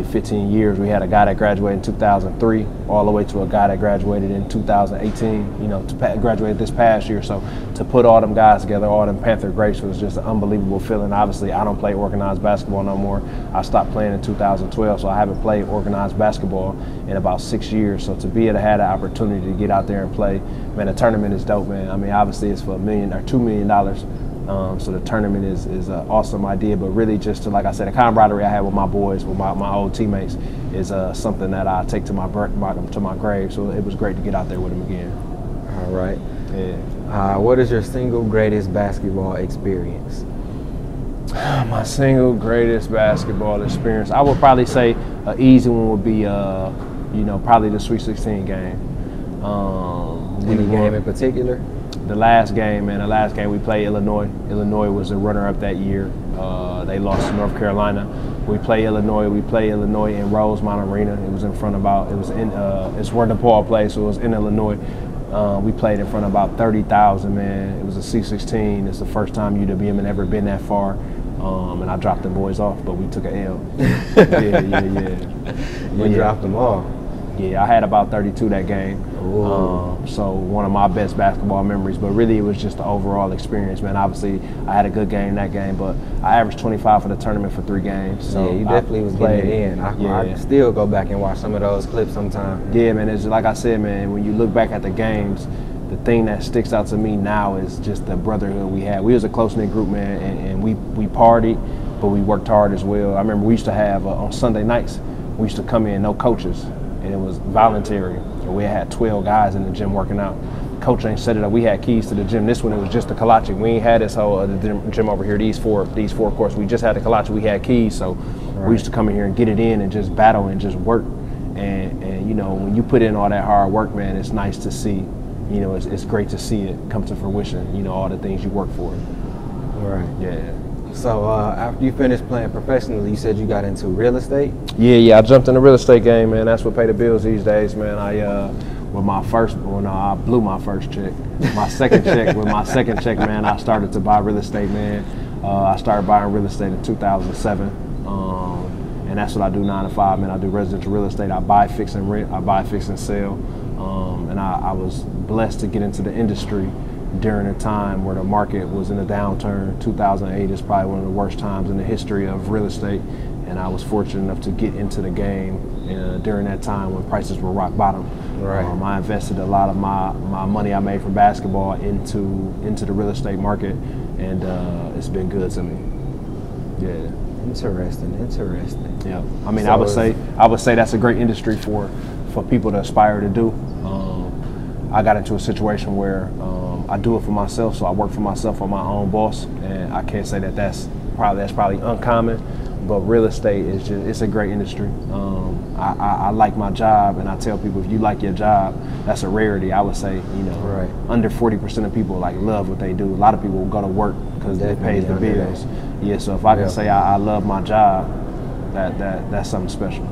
15 years. We had a guy that graduated in 2003 all the way to a guy that graduated in 2018, to graduate this past year. So to put all them guys together, all them Panther greats, was just an unbelievable feeling. Obviously, I don't play organized basketball no more. I stopped playing in 2012, so I haven't played organized basketball in about 6 years. So to be able to have the opportunity to get out there and play, man, the tournament is dope, man. I mean, obviously it's for $1 million or $2 million. So the tournament is an awesome idea, but really just to, like I said, the camaraderie I had with my boys, with my old teammates, is something that I take to my grave. So it was great to get out there with them again. All right. Yeah. What is your single greatest basketball experience? My single greatest basketball experience, I would probably say an easy one would be, probably the Sweet 16 game. Any game in particular? The last game we played Illinois. Illinois was the runner-up that year. They lost to North Carolina. We played Illinois in Rosemont Arena. It was it's where DePaul plays, so it was in Illinois. We played in front of about 30,000, man. It was a C16. It's the first time UWM had ever been that far. And I dropped the boys off, but we took an L. Yeah. You dropped them off. Yeah, I had about 32 that game. So one of my best basketball memories, but really it was just the overall experience, man. Obviously, I had a good game that game, but I averaged 25 for the tournament for 3 games. So yeah, you definitely was getting it in. I still go back and watch some of those clips sometimes. Yeah, man, it's like I said, man, when you look back at the games, the thing that sticks out to me now is just the brotherhood we had. We was a close-knit group, man, and we partied, but we worked hard as well. I remember we used to have, on Sunday nights, we used to come in, no coaches. And it was voluntary. And we had 12 guys in the gym working out. Coach ain't set it up. We had keys to the gym. This one, it was just the Kalachi. We ain't had this whole other gym over here. These four courts. We just had the Kalachi. We had keys, so we used to come in here and get it in and just battle and just work. And when you put in all that hard work, man, it's nice to see. It's great to see it come to fruition. All the things you work for. Right. Yeah. So after you finished playing professionally, you said you got into real estate? Yeah, I jumped in the real estate game, man. That's what pay the bills these days, man. I blew my first check. My second check, man, I started to buy real estate, man. I started buying real estate in 2007. And that's what I do 9 to 5, man. I do residential real estate. I buy, fix, and rent. I buy, fix, and sell. And I was blessed to get into the industry during a time where the market was in a downturn. 2008 is probably one of the worst times in the history of real estate, and I was fortunate enough to get into the game during that time when prices were rock bottom. Right. I invested a lot of my money I made from basketball into the real estate market, and it's been good to me. Yeah. Interesting. Yeah. I mean, I would say that's a great industry for people to aspire to do. I got into a situation where I do it for myself, so I work for myself. I'm my own boss, and I can't say that's probably uncommon, but real estate is it's a great industry. I like my job, and I tell people, if you like your job, that's a rarity. I would say, under 40% of people love what they do. A lot of people go to work because it pays the bills. Yeah, so if I can say I love my job, that's something special.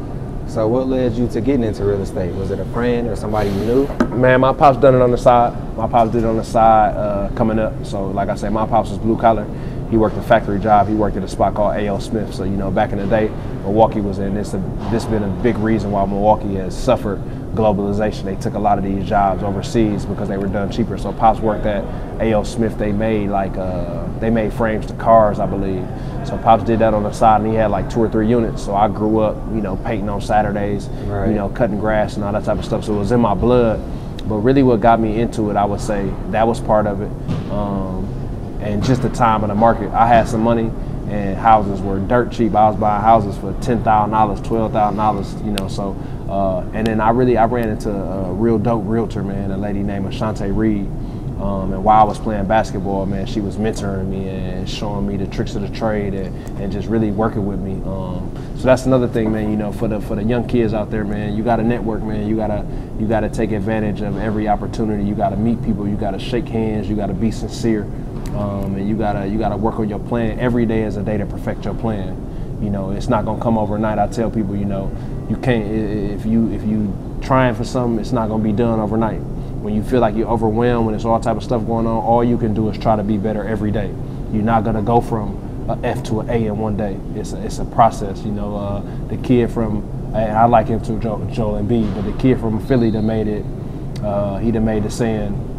So what led you to getting into real estate? Was it a friend or somebody you knew? Man, my pops done it on the side. My pops did it on the side coming up. So like I said, my pops was blue collar. He worked a factory job. He worked at a spot called A.L. Smith. So, you know, back in the day, Milwaukee was in this. This has been a big reason why Milwaukee has suffered globalization. They took a lot of these jobs overseas because they were done cheaper. So Pops worked at A.L. Smith. They made they made frames to cars, I believe. So Pops did that on the side, and he had like 2 or 3 units. So I grew up, you know, painting on Saturdays, right. You know, cutting grass and all that type of stuff. So it was in my blood. But really what got me into it, I would say that was part of it. And just the time of the market. I had some money and houses were dirt cheap. I was buying houses for $10,000, $12,000, you know, so, and then I ran into a real dope realtor, man, a lady named Ashante Reed. And while I was playing basketball, man, she was mentoring me and showing me the tricks of the trade and just really working with me. So that's another thing, man, you know, for the young kids out there, man, you gotta network, man. You gotta take advantage of every opportunity. You gotta meet people, you gotta shake hands, you gotta be sincere. And you gotta work on your plan. Every day is a day to perfect your plan. You know, it's not gonna come overnight. I tell people, you know, you can't, if you trying for something, it's not gonna be done overnight. When you feel like you're overwhelmed, when there's all type of stuff going on, all you can do is try to be better every day. You're not gonna go from an F to an A in one day. It's a process. You know, the kid from, and I like him too, Joel Embiid, but the kid from Philly that made it, he done made the saying,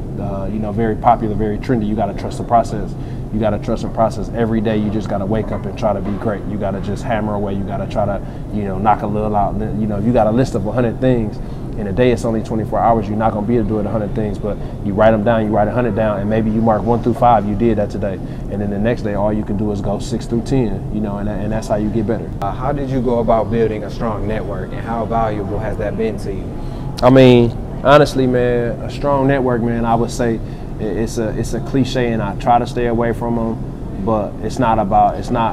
you know, very popular, very trendy. You got to trust the process. You got to trust the process every day. You just got to wake up and try to be great. You got to just hammer away. You got to try to, you know, knock a little out. You know, if you got a list of 100 things, in a day it's only 24 hours. You're not going to be able to do it 100 things, but you write them down. You write 100 down, and maybe you mark 1 through 5. You did that today, and then the next day all you can do is go 6 through 10. You know, and that's how you get better. How did you go about building a strong network, and how valuable has that been to you? I mean, honestly, man, a strong network, man, I would say it's a cliche, and I try to stay away from them, but it's not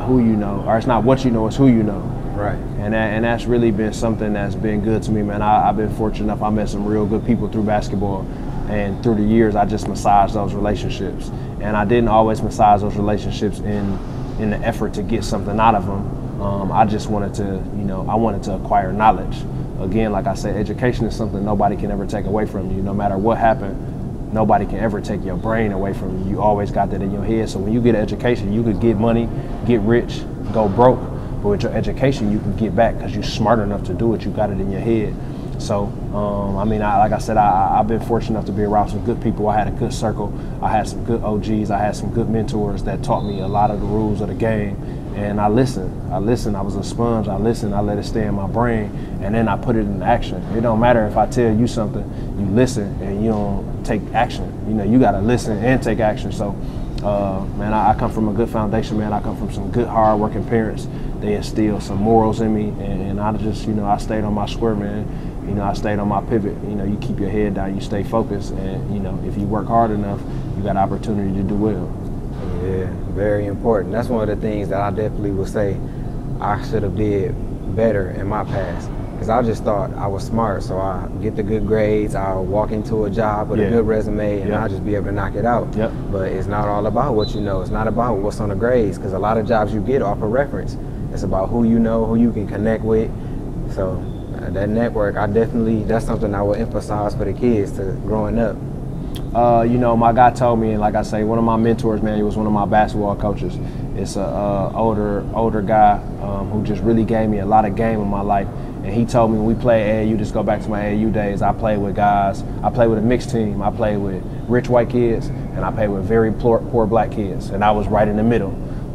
who you know, or it's not what you know, it's who you know. Right. And that's really been something that's been good to me, man. I've been fortunate enough. I met some real good people through basketball, and through the years, I just massaged those relationships. And I didn't always massage those relationships in the effort to get something out of them. I just wanted to, you know, I wanted to acquire knowledge. Again, like I said, education is something nobody can ever take away from you. No matter what happened, nobody can ever take your brain away from you. You always got that in your head. So when you get an education, you could get money, get rich, go broke. But with your education, you can get back because you're smart enough to do it. You got it in your head. So, I mean, like I said, I've been fortunate enough to be around some good people. I had a good circle. I had some good OGs. I had some good mentors that taught me a lot of the rules of the game. And I listened. I was a sponge. I listened. I let it stay in my brain. And then I put it in action. It don't matter if I tell you something, you listen and you don't take action. You know, you got to listen and take action. So, man, I come from a good foundation, man. I come from some good, hard-working parents. They instilled some morals in me, and I just, you know, I stayed on my square, man. You know, I stayed on my pivot. You know, you keep your head down, you stay focused, and, you know, if you work hard enough, you got opportunity to do well. Yeah, very important. That's one of the things that I definitely would say I should have did better in my past. Because I just thought I was smart, so I get the good grades, I'll walk into a job with a good resume, and I'll just be able to knock it out. Yep. But it's not all about what you know. It's not about what's on the grades, because a lot of jobs you get off a reference. It's about who you know, who you can connect with. So that network, that's something I would emphasize for the kids to growing up. You know, my guy told me, and like I say, one of my mentors, man, he was one of my basketball coaches. It's a older guy who just really gave me a lot of game in my life. And he told me when we played AAU, just go back to my AAU days, I played with guys. I played with a mixed team. I played with rich white kids, and I played with very poor black kids. And I was right in the middle.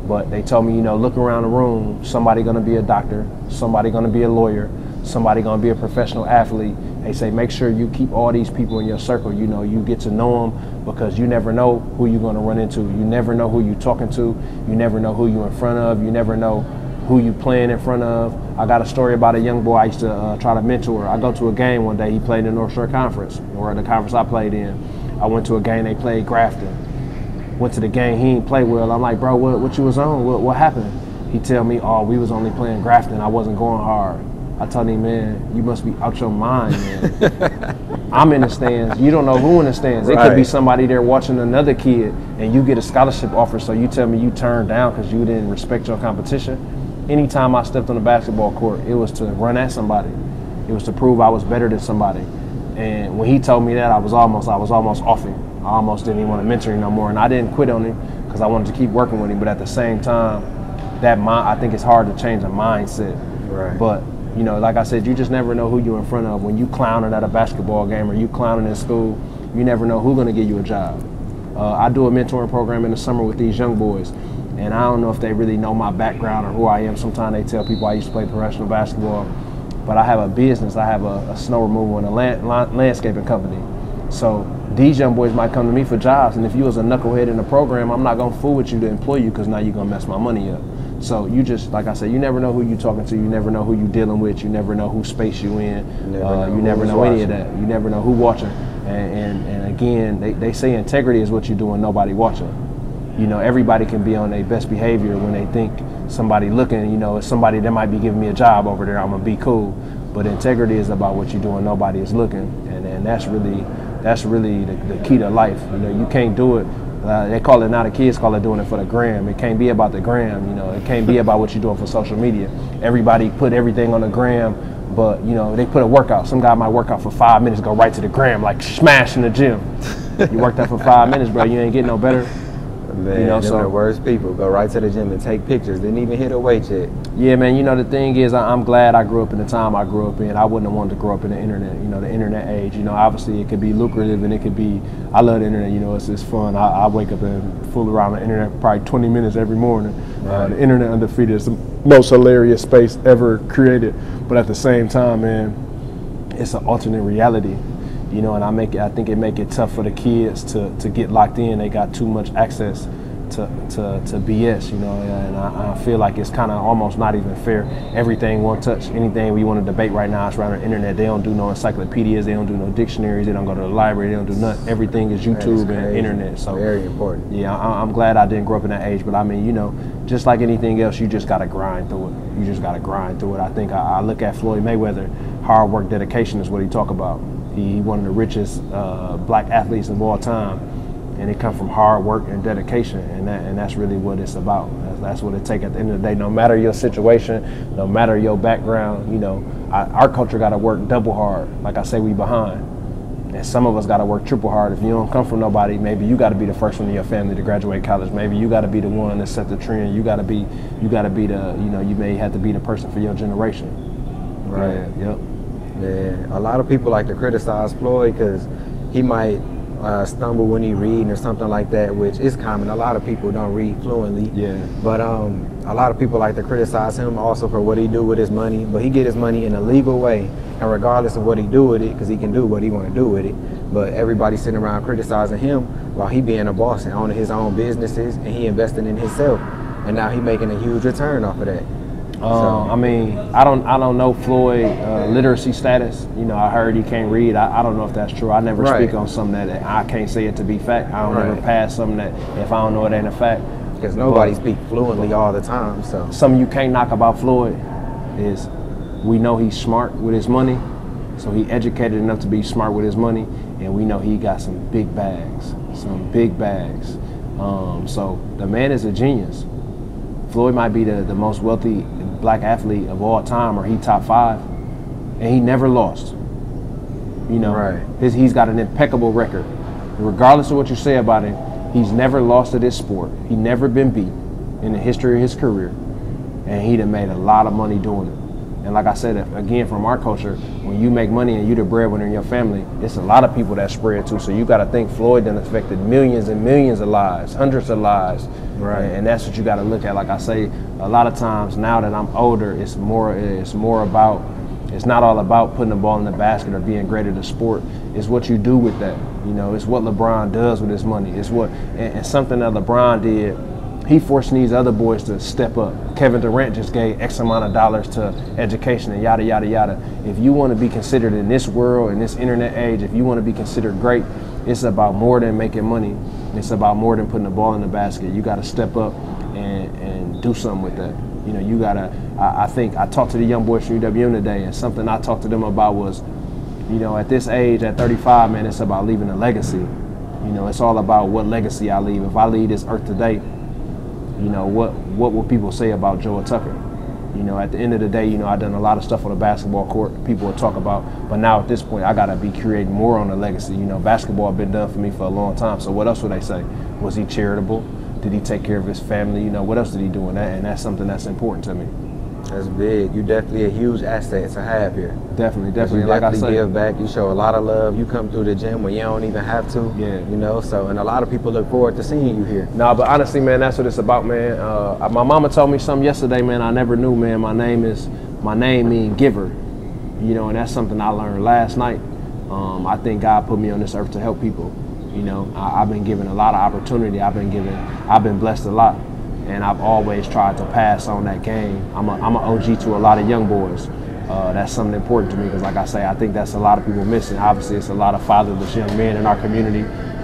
But they told me, you know, look around the room, somebody gonna be a doctor, somebody gonna be a lawyer, somebody gonna be a professional athlete. They say make sure you keep all these people in your circle. You know, you get to know them because you never know who you're gonna run into. You never know who you're talking to. You never know who you're in front of. You never know who you playing in front of. I got a story about a young boy I used to try to mentor. I go to a game one day, he played in the North Shore Conference, or the conference I played in. I went to a game, they played Grafton. Went to the game, he didn't play well. I'm like, bro, what you was on? What happened? He tell me, oh, we was only playing Grafton. I wasn't going hard. I told him, man, you must be out your mind, man. I'm in the stands. You don't know who in the stands. It could be somebody there watching another kid, and you get a scholarship offer, so you tell me you turned down because you didn't respect your competition. Anytime I stepped on the basketball court, it was to run at somebody. It was to prove I was better than somebody. And when he told me that, I was almost off him. I almost didn't even want to mentor him no more, and I didn't quit on him because I wanted to keep working with him. But at the same time, I think it's hard to change a mindset. Right. But you know, like I said, you just never know who you're in front of. When you clowning at a basketball game or you clowning in school, you never know who's going to give you a job. I do a mentoring program in the summer with these young boys, and I don't know if they really know my background or who I am. Sometimes they tell people I used to play professional basketball, but I have a business. I have a snow removal and a landscaping company. So these young boys might come to me for jobs, and if you was a knucklehead in the program, I'm not going to fool with you to employ you, because now you're going to mess my money up. So you just, like I said, you never know who you're talking to. You never know who you're dealing with. You never know whose space you in. You never know any of that. You never know who watching. And again, they say integrity is what you're doing, nobody watching. You know, everybody can be on their best behavior when they think somebody looking, you know, it's somebody that might be giving me a job over there, I'm going to be cool. But integrity is about what you're doing, nobody is looking. And that's really the key to life. You know, you can't do it. They call it now, the kids call it doing it for the gram. It can't be about the gram, you know. It can't be about what you're doing for social media. Everybody put everything on the gram, but, you know, they put a workout. Some guy might work out for 5 minutes, go right to the gram, like smash in the gym. You worked out for 5 minutes, bro, you ain't getting no better. Man, you know, so the worst people go right to the gym and take pictures. Didn't even hit a weight yet. Yeah, man. You know, the thing is, I'm glad I grew up in the time I grew up in. I wouldn't have wanted to grow up in the internet. You know, the internet age. You know, obviously it could be lucrative and it could be. I love the internet. You know, it's fun. I wake up and fool around the internet probably 20 minutes every morning. Right. The internet undefeated is the most hilarious space ever created. But at the same time, man, it's an alternate reality. You know, and I think it make it tough for the kids to get locked in. They got too much access to BS, you know, and I feel like it's kind of almost not even fair. Everything one touch, anything we want to debate right now is around the internet. They don't do no encyclopedias, they don't do no dictionaries, they don't go to the library, they don't do nothing. Everything is YouTube and internet. So very important. Yeah, I'm glad I didn't grow up in that age, but I mean, you know, just like anything else, you just got to grind through it. You just got to grind through it. I think I look at Floyd Mayweather, hard work, dedication is what he talk about. He one of the richest black athletes of all time, and it comes from hard work and dedication, and that's really what it's about. That's what it takes at the end of the day. No matter your situation, no matter your background, you know, our culture got to work double hard. Like I say, we behind, and some of us got to work triple hard. If you don't come from nobody, maybe you got to be the first one in your family to graduate college. Maybe you got to be the one that set the trend. You got to be the, you know, you may have to be the person for your generation. Right. Yeah, yep. Yeah, a lot of people like to criticize Floyd because he might stumble when he reading or something like that, which is common. A lot of people don't read fluently. Yeah. But a lot of people like to criticize him also for what he do with his money. But he get his money in a legal way, and regardless of what he do with it, because he can do what he want to do with it. But everybody sitting around criticizing him while he being a boss and owning his own businesses, and he investing in himself, and now he making a huge return off of that. I mean, I don't know Floyd literacy status. You know, I heard he can't read. I don't know if that's true. I never speak on something that I can't say it to be fact. I don't ever pass something that if I don't know it ain't a fact. Because nobody speaks fluently all the time. So something you can't knock about Floyd is we know he's smart with his money. So he educated enough to be smart with his money, and we know he got some big bags, So the man is a genius. Floyd might be the most wealthy black athlete of all time, or he top 5, and he never lost. You know, he's got an impeccable record. Regardless of what you say about him, he's never lost at this sport. He never been beat in the history of his career, and he done made a lot of money doing it. And like I said, again, from our culture, when you make money and you the breadwinner in your family, it's a lot of people that spread too. So you got to think Floyd done affected millions and millions of lives, hundreds of lives. Right. And that's what you got to look at. Like I say, a lot of times now that I'm older, it's more about, it's not all about putting the ball in the basket or being great at the sport. It's what you do with that. You know, it's what LeBron does with his money. It's what, and something that LeBron did, he forced these other boys to step up. Kevin Durant just gave X amount of dollars to education and yada, yada, yada. If you want to be considered in this world, in this internet age, if you want to be considered great, it's about more than making money. It's about more than putting the ball in the basket. You got to step up and do something with that. You know, you got to, I think, I talked to the young boys from UWM today, and something I talked to them about was, you know, at this age, at 35, man, it's about leaving a legacy. You know, it's all about what legacy I leave. If I leave this earth today, you know, what will people say about Joah Tucker? You know, at the end of the day, you know, I've done a lot of stuff on the basketball court people will talk about, but now at this point, I got to be creating more on the legacy. You know, basketball been done for me for a long time, so what else would they say? Was he charitable? Did he take care of his family? You know, what else did he do? And that's something that's important to me. That's big. You definitely a huge asset to have here. Definitely. You Like definitely I say, give back. You show a lot of love. You come through the gym when you don't even have to. Yeah. You know, so, and a lot of people look forward to seeing you here. No, but honestly, man, that's what it's about, man. My mama told me something yesterday, man. I never knew, man. My name means giver. You know, and that's something I learned last night. I think God put me on this earth to help people. You know, I've been given a lot of opportunity. I've been blessed a lot. And I've always tried to pass on that game. I'm an OG to a lot of young boys. That's something important to me because, like I say, I think that's a lot of people missing. Obviously, it's a lot of fatherless young men in our community.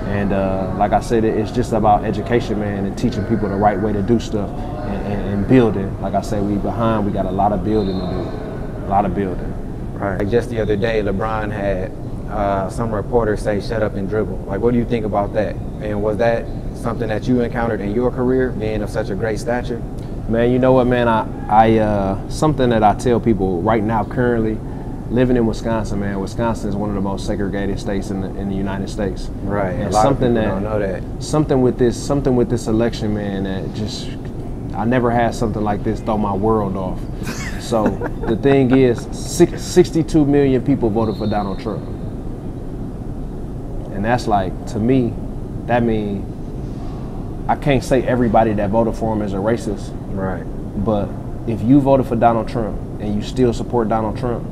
And like I said, it's just about education, man, and teaching people the right way to do stuff and building. Like I say, we got a lot of building to do, a lot of building. Right. Like just the other day, LeBron had some reporters say, "Shut up and dribble." Like, what do you think about that? And was that something that you encountered in your career, being of such a great stature? Man, you know what, man? I something that I tell people right now, currently living in Wisconsin, man. Wisconsin is one of the most segregated states in the United States. Right. And a lot of people don't know that. Something with this election, man, that just I never had something like this throw my world off. So the thing is, 62 million people voted for Donald Trump. And that's like, to me, that means I can't say everybody that voted for him is a racist. Right. But if you voted for Donald Trump and you still support Donald Trump,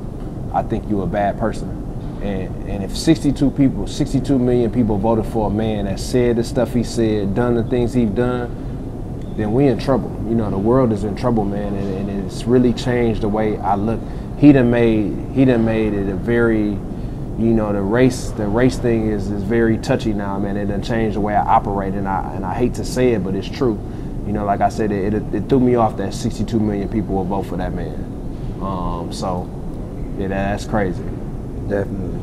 I think you're a bad person. And if 62 million people voted for a man that said the stuff he said, done the things he's done, then we in trouble. You know, the world is in trouble, man, and it's really changed the way I look. He done made it a very, you know, the race thing is very touchy now, man. It done changed the way I operate, and I hate to say it, but it's true. You know, like I said, it threw me off that 62 million people will vote for that man. So, yeah, that's crazy. Definitely.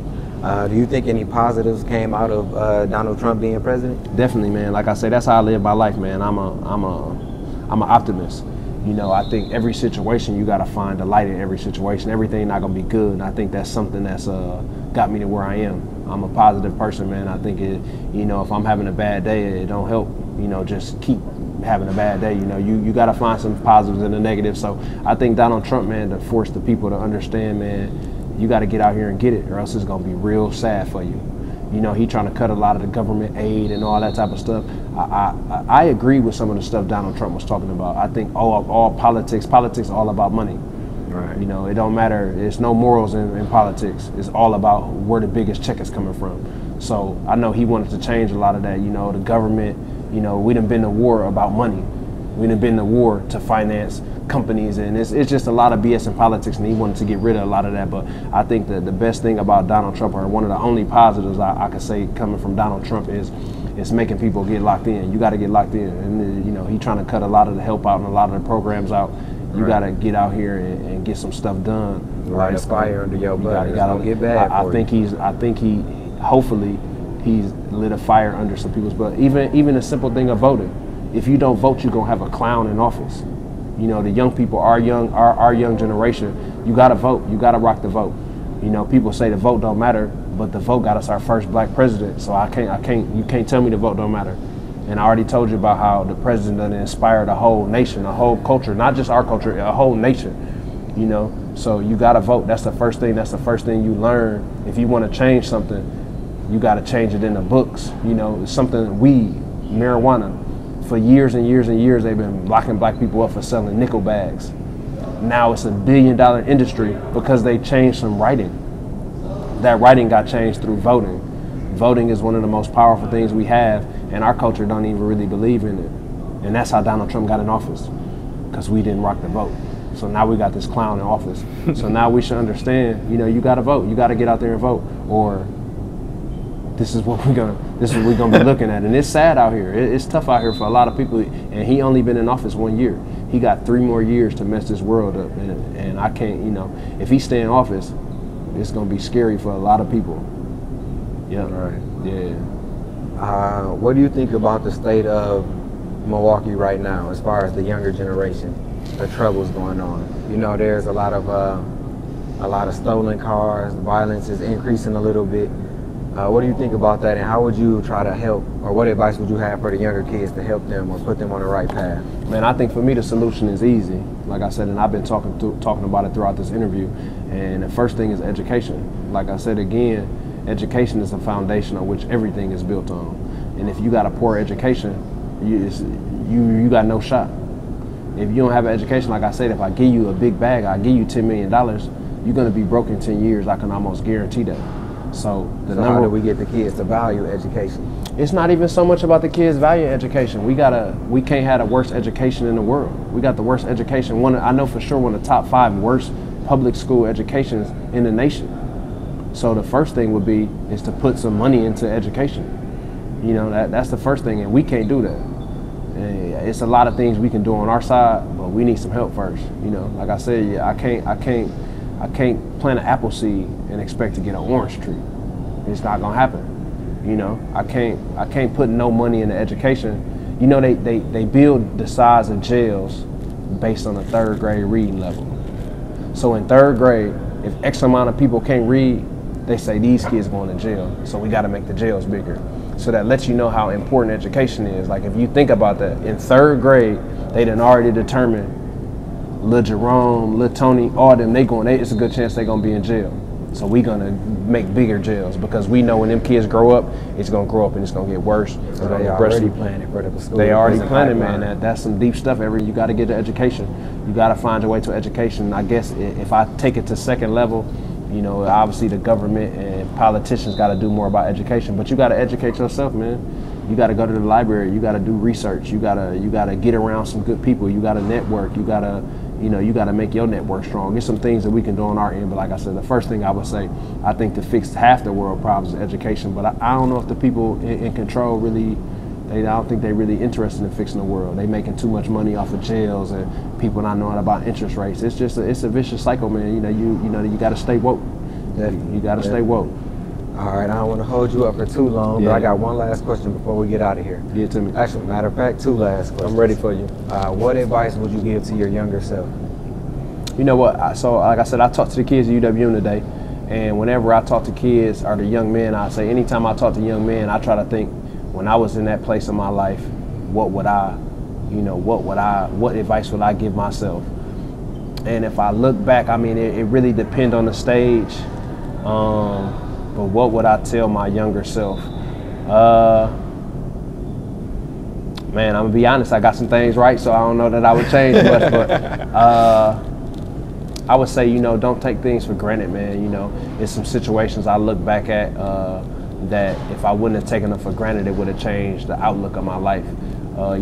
Do you think any positives came out of Donald Trump being president? Definitely, man. Like I say, that's how I live my life, man. I'm an optimist. You know, I think every situation you got to find the light in every situation. Everything not gonna be good, and I think that's something that's got me to where I am. I'm a positive person, man. I think it. You know, if I'm having a bad day, it don't help. You know, just keep having a bad day. You know, you got to find some positives in the negative. So I think Donald Trump, man, to force the people to understand, man, you got to get out here and get it, or else it's gonna be real sad for you. You know, he trying to cut a lot of the government aid and all that type of stuff. I agree with some of the stuff Donald Trump was talking about. I think all politics all about money. Right. You know, it don't matter. There's no morals in politics. It's all about where the biggest check is coming from. So I know he wanted to change a lot of that. You know, the government, you know, we done been to war about money. We done been to war to finance companies, and it's just a lot of BS in politics, and he wanted to get rid of a lot of that. But I think that the best thing about Donald Trump, or one of the only positives I could say coming from Donald Trump, is making people get locked in. You got to get locked in, and you know, he trying to cut a lot of the help out and a lot of the programs out. You got to get out here and get some stuff done. Light a fire under your butt. You gotta get bad. I think he hopefully he's lit a fire under some people's butt. Even a simple thing of voting. If you don't vote, you're gonna have a clown in office. You know, the young people, our young generation, you gotta vote. You gotta rock the vote. You know, people say the vote don't matter, but the vote got us our first black president. So you can't tell me the vote don't matter. And I already told you about how the president done inspired a whole nation, a whole culture, not just our culture, a whole nation. You know, so you gotta vote. That's the first thing. That's the first thing you learn. If you want to change something, you gotta change it in the books. You know, it's something weed, marijuana. For years and years and years, they've been locking black people up for selling nickel bags. Now it's $1 billion industry because they changed some writing. That writing got changed through voting. Voting is one of the most powerful things we have, and our culture don't even really believe in it. And that's how Donald Trump got in office, because we didn't rock the vote. So now we got this clown in office. So now we should understand, you know, you got to vote. You got to get out there and vote, or this is what we're gonna be looking at. And it's sad out here. It's tough out here for a lot of people. And he only been in office 1 year. He got 3 more years to mess this world up. And I can't, you know, if he stay in office, it's gonna be scary for a lot of people. Yeah. Right. Yeah. What do you think about the state of Milwaukee right now, as far as the younger generation, the troubles going on? You know, there's a lot of stolen cars. Violence is increasing a little bit. What do you think about that, and how would you try to help, or what advice would you have for the younger kids to help them or put them on the right path? Man, I think for me the solution is easy. Like I said, and I've been talking about it throughout this interview. And the first thing is education. Like I said again, education is the foundation on which everything is built on. And if you got a poor education, you got no shot. If you don't have an education, like I said, if I give you a big bag, I give you $10 million, you're going to be broke in 10 years. I can almost guarantee that. So how do we get the kids to value education? It's not even so much about the kids valuing education. We can't have the worst education in the world. We got the worst education. I know for sure one of the top 5 worst public school educations in the nation. So the first thing would be is to put some money into education. You know, that's the first thing, and we can't do that. And it's a lot of things we can do on our side, but we need some help first. You know, like I said, yeah, I can't plant an apple seed and expect to get an orange tree. It's not gonna happen. You know, I can't put no money into education. You know, they build the size of jails based on a 3rd grade reading level. So in 3rd grade, if X amount of people can't read, they say these kids going to jail. So we got to make the jails bigger. So that lets you know how important education is. Like if you think about that, in 3rd grade, they done already determined Lil Jerome, Lil Tony, all them, it's a good chance they're gonna be in jail. So we gonna make bigger jails because we know when them kids grow up, it's gonna grow up and it's gonna get worse. So they already planning for the school. They already planning, man. That's some deep stuff. You gotta get to education. You gotta find your way to education. I guess if I take it to 2nd level, you know, obviously the government and politicians gotta do more about education, but you gotta educate yourself, man. You got to go to the library. You got to do research. You got to get around some good people. You got to network. You got to make your network strong. There's some things that we can do on our end. But like I said, the first thing I would say, I think to fix half the world problems is education. But I don't know if the people in control really, I don't think they're really interested in fixing the world. They making too much money off of jails and people not knowing about interest rates. It's just it's a vicious cycle, man. You got to stay woke. You got to stay woke. All right, I don't want to hold you up for too long, but I got one last question before we get out of here. Give it to me. Actually, matter of fact, 2 last questions. I'm ready for you. What advice would you give to your younger self? You know what? So like I said, I talked to the kids at UWM today, and whenever I talk to kids or the young men, I say anytime I talk to young men, I try to think when I was in that place in my life, what advice would I give myself? And if I look back, I mean, it really depends on the stage. But what would I tell my younger self? Man, I'm gonna be honest, I got some things right, so I don't know that I would change much, but I would say, don't take things for granted, man. It's some situations I look back at that if I wouldn't have taken them for granted, it would have changed the outlook of my life. I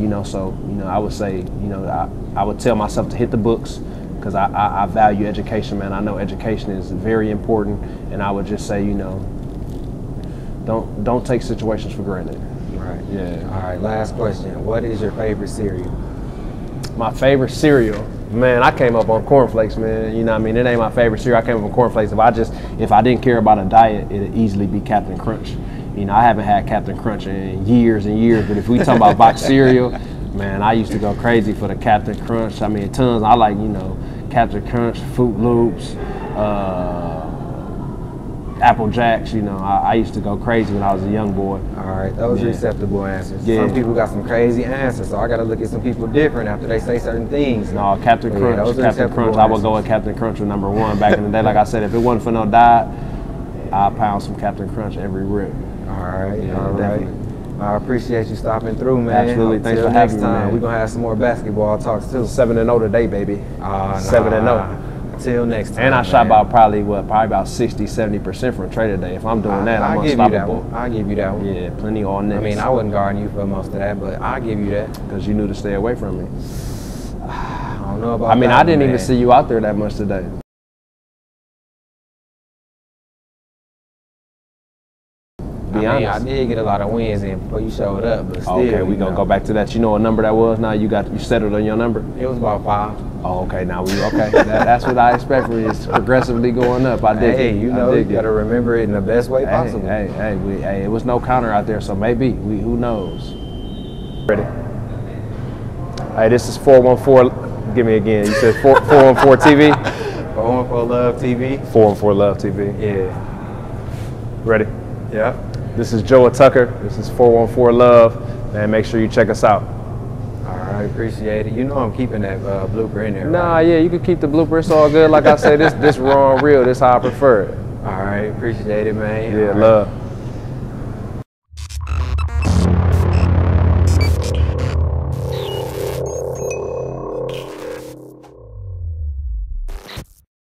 would say, I would tell myself to hit the books, because I value education, man. I know education is very important, and I would just say, don't take situations for granted. Right. Yeah. All right, last question. What is your favorite cereal? My favorite cereal? Man, I came up on cornflakes, man. You know what I mean? It ain't my favorite cereal. I came up on cornflakes. If I didn't care about a diet, it'd easily be Captain Crunch. I haven't had Captain Crunch in years and years, but if we talk about box cereal, man, I used to go crazy for the Captain Crunch. I mean, tons. I like, Captain Crunch, Fruit Loops, Apple Jacks. I used to go crazy when I was a young boy. All right, those are acceptable answers. Yeah. Some people got some crazy answers, so I got to look at some people different after they say certain things. No, Captain Crunch. Captain Crunch. I would go with Captain Crunch with number 1 back in the day. Like I said, if it wasn't for no diet, I'd pound some Captain Crunch every rip. All right, yeah, all right. Definitely. I appreciate you stopping through, man. Absolutely. Thanks for having me, man. We're going to have some more basketball talks, too. 7-0 today, baby. 7-0. Until next time. And I shot about probably about 60-70% from trade today. If I'm doing that, I'm unstoppable. I'll give you that one. Yeah, plenty on next. I mean, I wasn't guarding you for most of that, but I'll give you that. Because you knew to stay away from me. I don't know about that. I mean, I didn't even see you out there that much today. I did get a lot of wins in before you showed up, but still. Okay, we gonna go back to that. You know what number that was now? You settled on your number? It was about 5. Oh, okay. Now that's what I expect from you. It's progressively going up. I dig it. You gotta remember it in the best way possible. Hey, it was no counter out there, so maybe who knows? Ready? Hey, this is 414. Give me again. You said 414 TV. 414 Love TV. 414 Love TV. Yeah. Ready? Yep. This is Joah Tucker. This is 414 Love. Man, make sure you check us out. All right, appreciate it. You know I'm keeping that blooper in there, Nah, right? yeah, you can keep the blooper. It's all good. Like I said, this raw and real. This how I prefer it. All right, appreciate it, man. Yeah, All right. love.